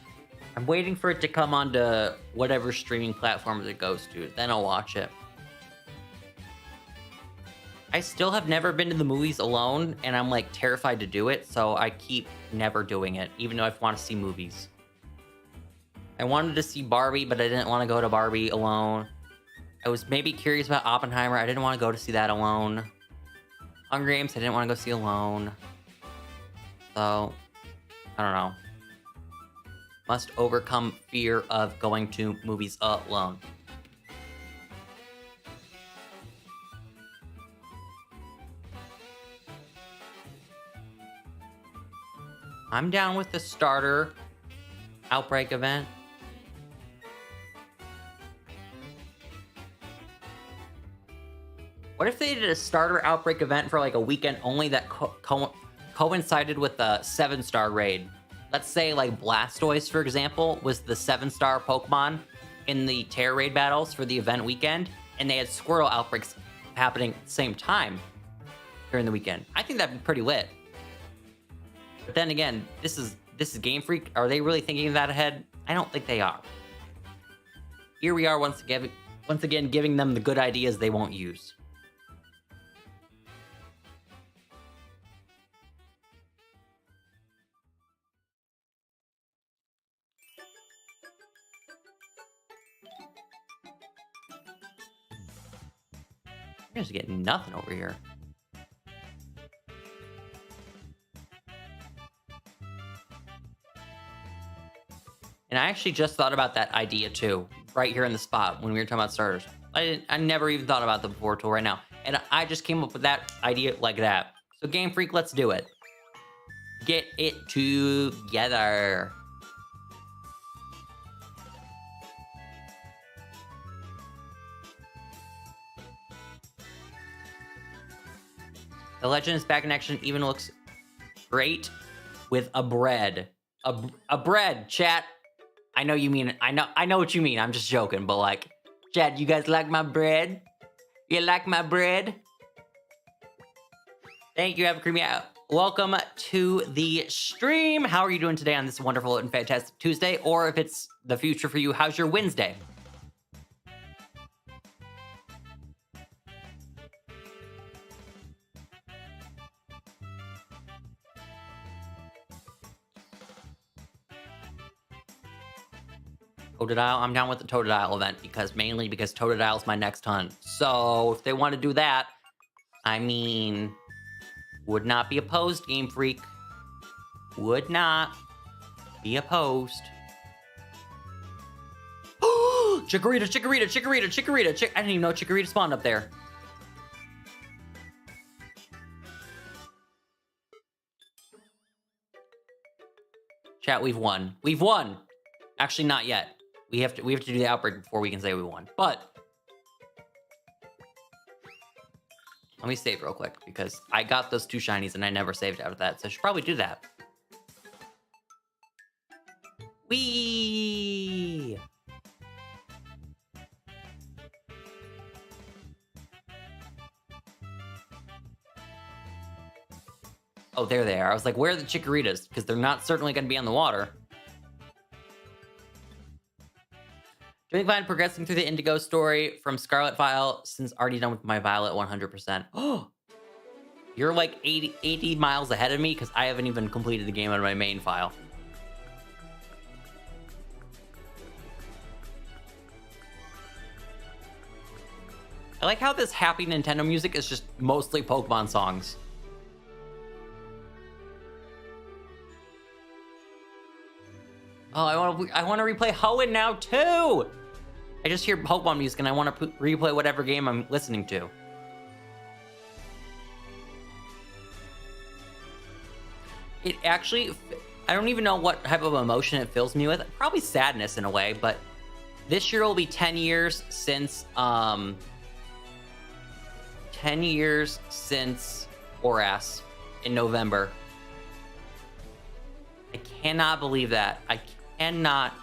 I'm waiting for it to come onto whatever streaming platforms it goes to. Then I'll watch it. I still have never been to the movies alone, and I'm like terrified to do it, so I keep never doing it, even though I want to see movies. I wanted to see Barbie, but I didn't want to go to Barbie alone. I was maybe curious about Oppenheimer. I didn't want to go to see that alone. Hunger Games, I didn't want to go see alone. So, I don't know. Must overcome fear of going to movies alone. I'm down with the starter outbreak event. What if they did a starter outbreak event for like a weekend only that coincided with the 7-star raid? Let's say like Blastoise, for example, was the 7-star Pokemon in the Terra raid battles for the event weekend, and they had Squirtle outbreaks happening at the same time during the weekend. I think that'd be pretty lit. But then again, this is Game Freak. Are they really thinking of that ahead? I don't think they are. Here we are once again giving them the good ideas they won't use. You guys are getting nothing over here. And I actually just thought about that idea too, right here in the spot when we were talking about starters. I never even thought about them before till right now. And I just came up with that idea like that. So Game Freak, let's do it. Get it together. The legend is back in action. Even looks great with a bread. A bread, chat. I know you mean. I know what you mean. I'm just joking, but like, chat, you guys like my bread? You like my bread? Thank you. Have a creamy out. Welcome to the stream. How are you doing today on this wonderful and fantastic Tuesday? Or if it's the future for you, how's your Wednesday? Totodile, I'm down with the Totodile event mainly because Totodile is my next hunt. So if they want to do that, I mean, would not be opposed, Game Freak. Would not be opposed. Chikorita. I didn't even know Chikorita spawned up there. Chat, we've won. We've won. Actually, not yet. We have to do the outbreak before we can say we won. But let me save real quick because I got those 2 shinies and I never saved after that. So I should probably do that. Whee! Oh, there they are. I was like, where are the Chikoritas? Because they're not certainly going to be on the water. Doing fine, progressing through the Indigo story from Scarlet file since already done with my Violet 100%. Oh, you're like 80 miles ahead of me because I haven't even completed the game on my main file. I like how this happy Nintendo music is just mostly Pokemon songs. Oh, I want to replay Hoenn now too. I just hear Pokemon music and I want to replay whatever game I'm listening to. It actually, I don't even know what type of emotion it fills me with. Probably sadness in a way, but this year will be 10 years since 10 years since Oras in November. I cannot believe that. I cannot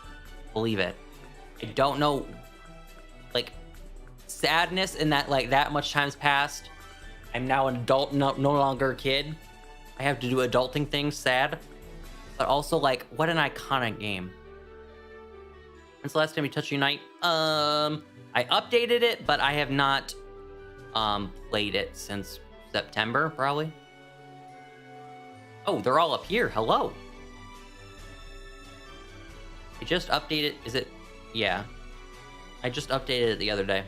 believe it. I don't know, like, sadness in that, like, that much time's passed. I'm now an adult, no longer a kid. I have to do adulting things, sad. But also, like, what an iconic game. When's the last time you touched Unite? I updated it, but I have not played it since September, probably. Oh, they're all up here. Hello. I just updated, is it? Yeah. I just updated it the other day.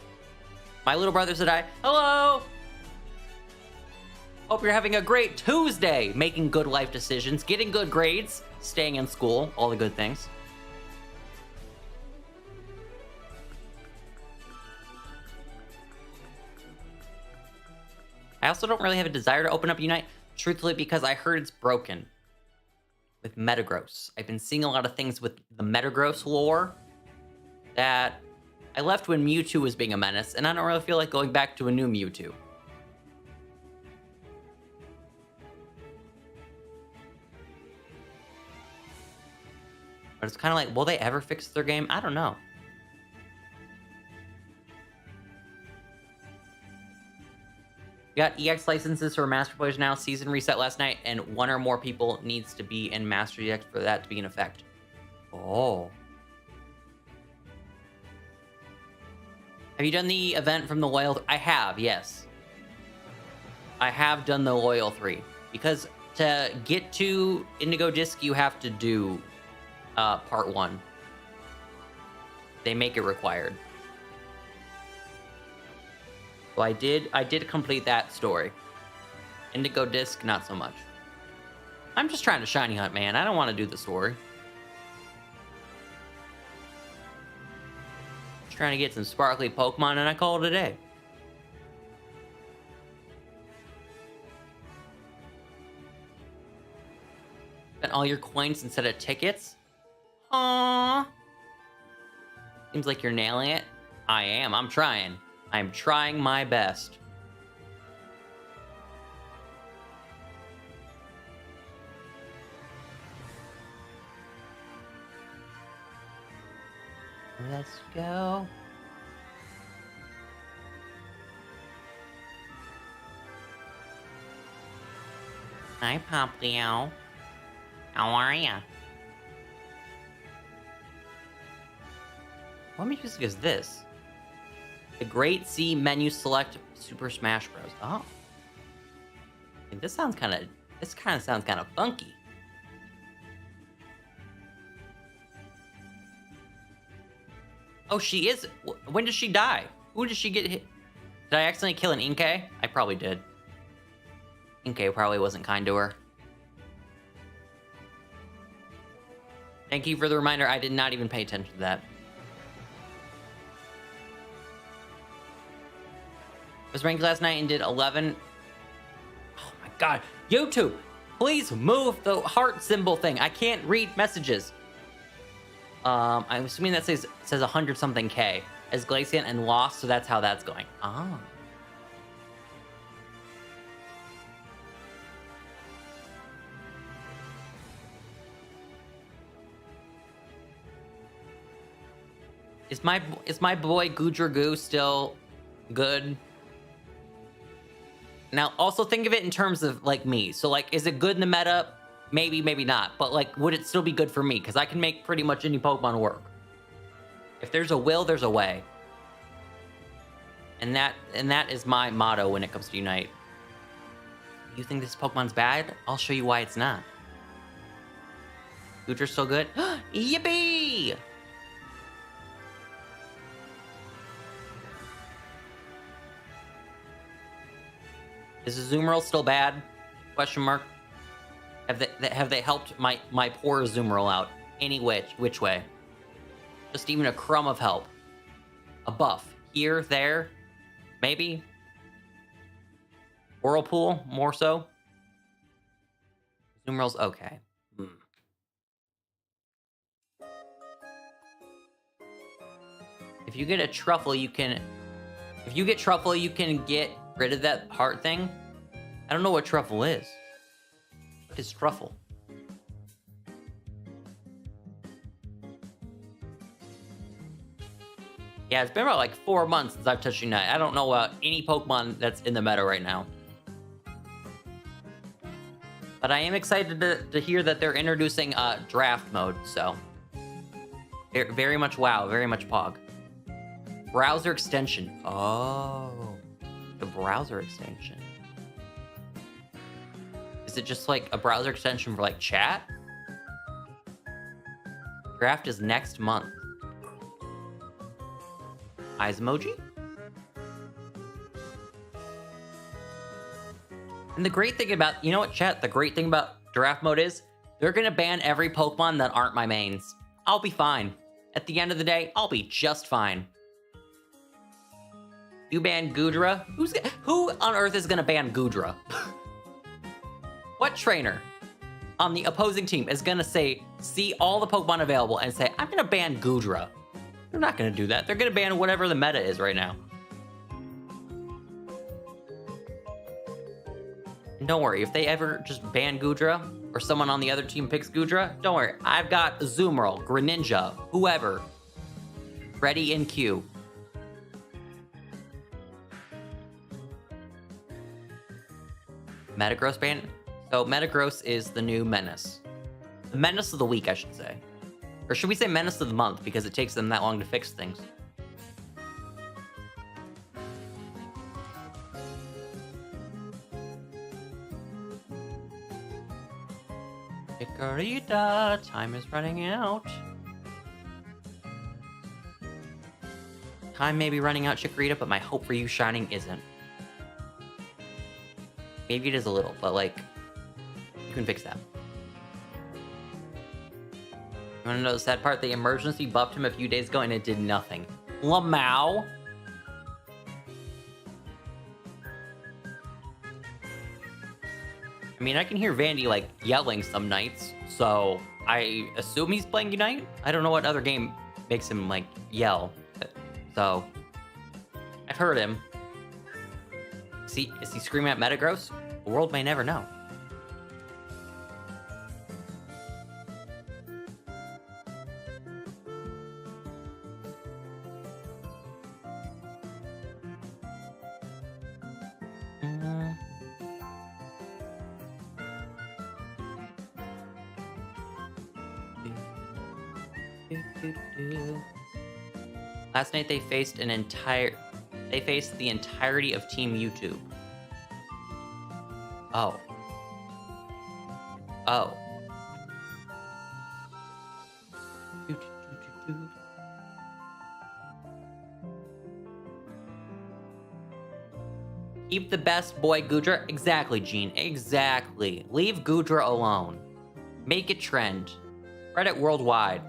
My little brother said hi. Hello! Hope you're having a great Tuesday, making good life decisions, getting good grades, staying in school, all the good things. I also don't really have a desire to open up Unite, truthfully, because I heard it's broken with Metagross. I've been seeing a lot of things with the Metagross lore that I left when Mewtwo was being a menace, and I don't really feel like going back to a new Mewtwo. But it's kind of like, will they ever fix their game? I don't know. We got EX licenses for Master Players now. Season reset last night, and 1 or more people needs to be in Master EX for that to be in effect. Oh. Have you done the event from the Loyal? I have, yes. I have done the Loyal 3. Because to get to Indigo Disc, you have to do part 1. They make it required. So I did complete that story. Indigo Disc, not so much. I'm just trying to shiny hunt, man. I don't want to do the story. Just trying to get some sparkly Pokemon, and I call it a day. all your coins instead of tickets. Aww. Seems like you're nailing it. I am. I'm trying. I'm trying my best. Let's go. Hi, Poplio. How are ya? What music is this? The Great C Menu Select Super Smash Bros. Oh. This kind of sounds kind of funky. Oh, she is. When did she die? Who did she get hit? Did I accidentally kill an Inkay? I probably did. Inkay probably wasn't kind to her. Thank you for the reminder. I did not even pay attention to that. I was ranked last night and did 11. Oh my god. YouTube, please move the heart symbol thing. I can't read messages. I'm assuming that says 100 something K as Glacian and Lost, so that's how that's going. Oh. Is my boy Goo still good? Now, also think of it in terms of, like, me. So, like, is it good in the meta? Maybe, maybe not. But, like, would it still be good for me? Because I can make pretty much any Pokemon work. If there's a will, there's a way. And that is my motto when it comes to Unite. You think this Pokemon's bad? I'll show you why it's not. Goodra's still good? Yippee! Is Azumarill still bad? Question mark. Have they helped my poor Azumarill out any which way? Just even a crumb of help. A buff here, there, maybe. Whirlpool more so. Azumarill's okay. If you get a truffle, you can. If you get truffle, you can get rid of that heart thing. I don't know what truffle is. What is truffle? Yeah, it's been about like 4 months since I've touched Unite. I don't know about any Pokemon that's in the meta right now. But I am excited to hear that they're introducing draft mode, so. Very much WoW, very much Pog. Browser extension. Oh. The browser extension. Is it just like a browser extension for like chat? Draft is next month. Eyes emoji? And the great thing about, you know what, chat? The great thing about draft mode is they're gonna ban every Pokemon that aren't my mains. I'll be fine. At the end of the day, I'll be just fine. You ban Goodra? Who on earth is gonna ban Goodra? What trainer on the opposing team is gonna see all the Pokemon available and say, I'm gonna ban Goodra? They're not gonna do that. They're gonna ban whatever the meta is right now. And don't worry, if they ever just ban Goodra, or someone on the other team picks Goodra, don't worry. I've got Azumarill, Greninja, whoever, ready in queue. Metagross ban? So Metagross is the new menace. The menace of the week, I should say. Or should we say menace of the month, because it takes them that long to fix things. Chikorita, time is running out. Time may be running out, Chikorita, but my hope for you shining isn't. Maybe it is a little, but like, you can fix that. You wanna know the sad part? The emergency buffed him a few days ago and it did nothing. Lamau? I mean, I can hear Vandy, like, yelling some nights, so I assume he's playing Unite? I don't know what other game makes him, like, yell. So, I've heard him. Is he screaming at Metagross? The world may never know. Last night they faced the entirety of Team YouTube. Oh. Oh. Keep the best boy Goodra. Exactly, Gene. Exactly. Leave Goodra alone. Make it trend. Spread it worldwide.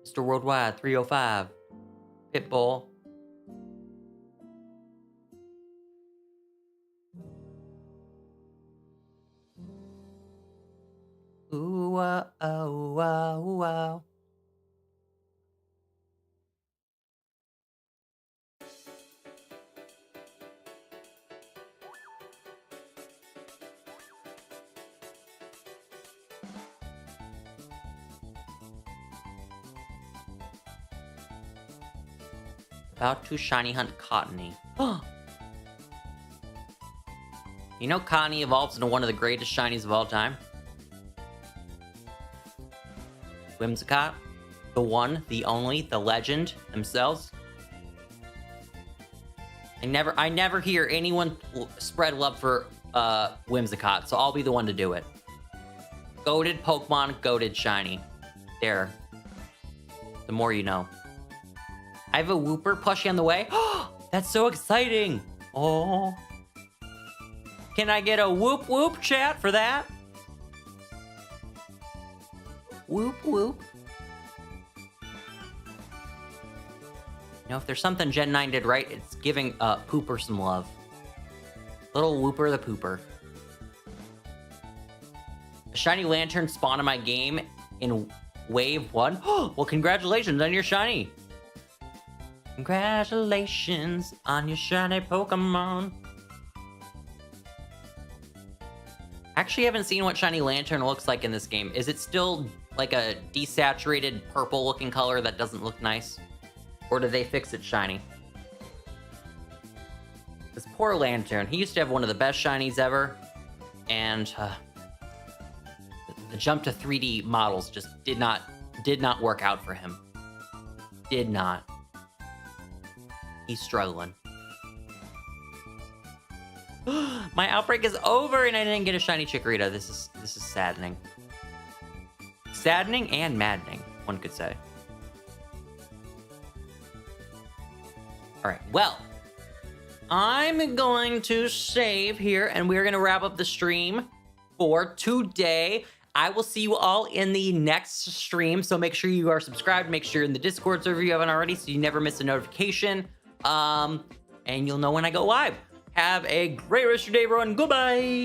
Mr. Worldwide 305. Pitbull. Ooh, wow, oh, wow, wow. About to shiny hunt Cottony. You know Cottony evolves into one of the greatest shinies of all time? Whimsicott. The one, the only, the legend themselves. I never hear anyone spread love for Whimsicott, so I'll be the one to do it. Goated Pokemon, goated shiny. There. The more you know. I have a Wooper plushie on the way. That's so exciting. Oh. Can I get a whoop whoop chat for that? Whoop whoop. You know, if there's something Gen 9 did right, it's giving Pooper some love. Little Wooper the Pooper. A shiny lantern spawned in my game in wave 1. Well, congratulations on your shiny. Congratulations on your shiny Pokemon. Actually, haven't seen what shiny lantern looks like in this game. Is it still like a desaturated purple looking color that doesn't look nice? Or did they fix it shiny? This poor lantern, he used to have one of the best shinies ever, and the jump to 3D models just did not work out for him. Did not. He's struggling. My outbreak is over and I didn't get a shiny Chikorita. This is saddening. Saddening and maddening, one could say. Alright, well, I'm going to save here and we're going to wrap up the stream for today. I will see you all in the next stream, so make sure you are subscribed, make sure you're in the Discord server if you haven't already, so you never miss a notification. And you'll know when I go live. Have a great rest of your day, everyone. Goodbye.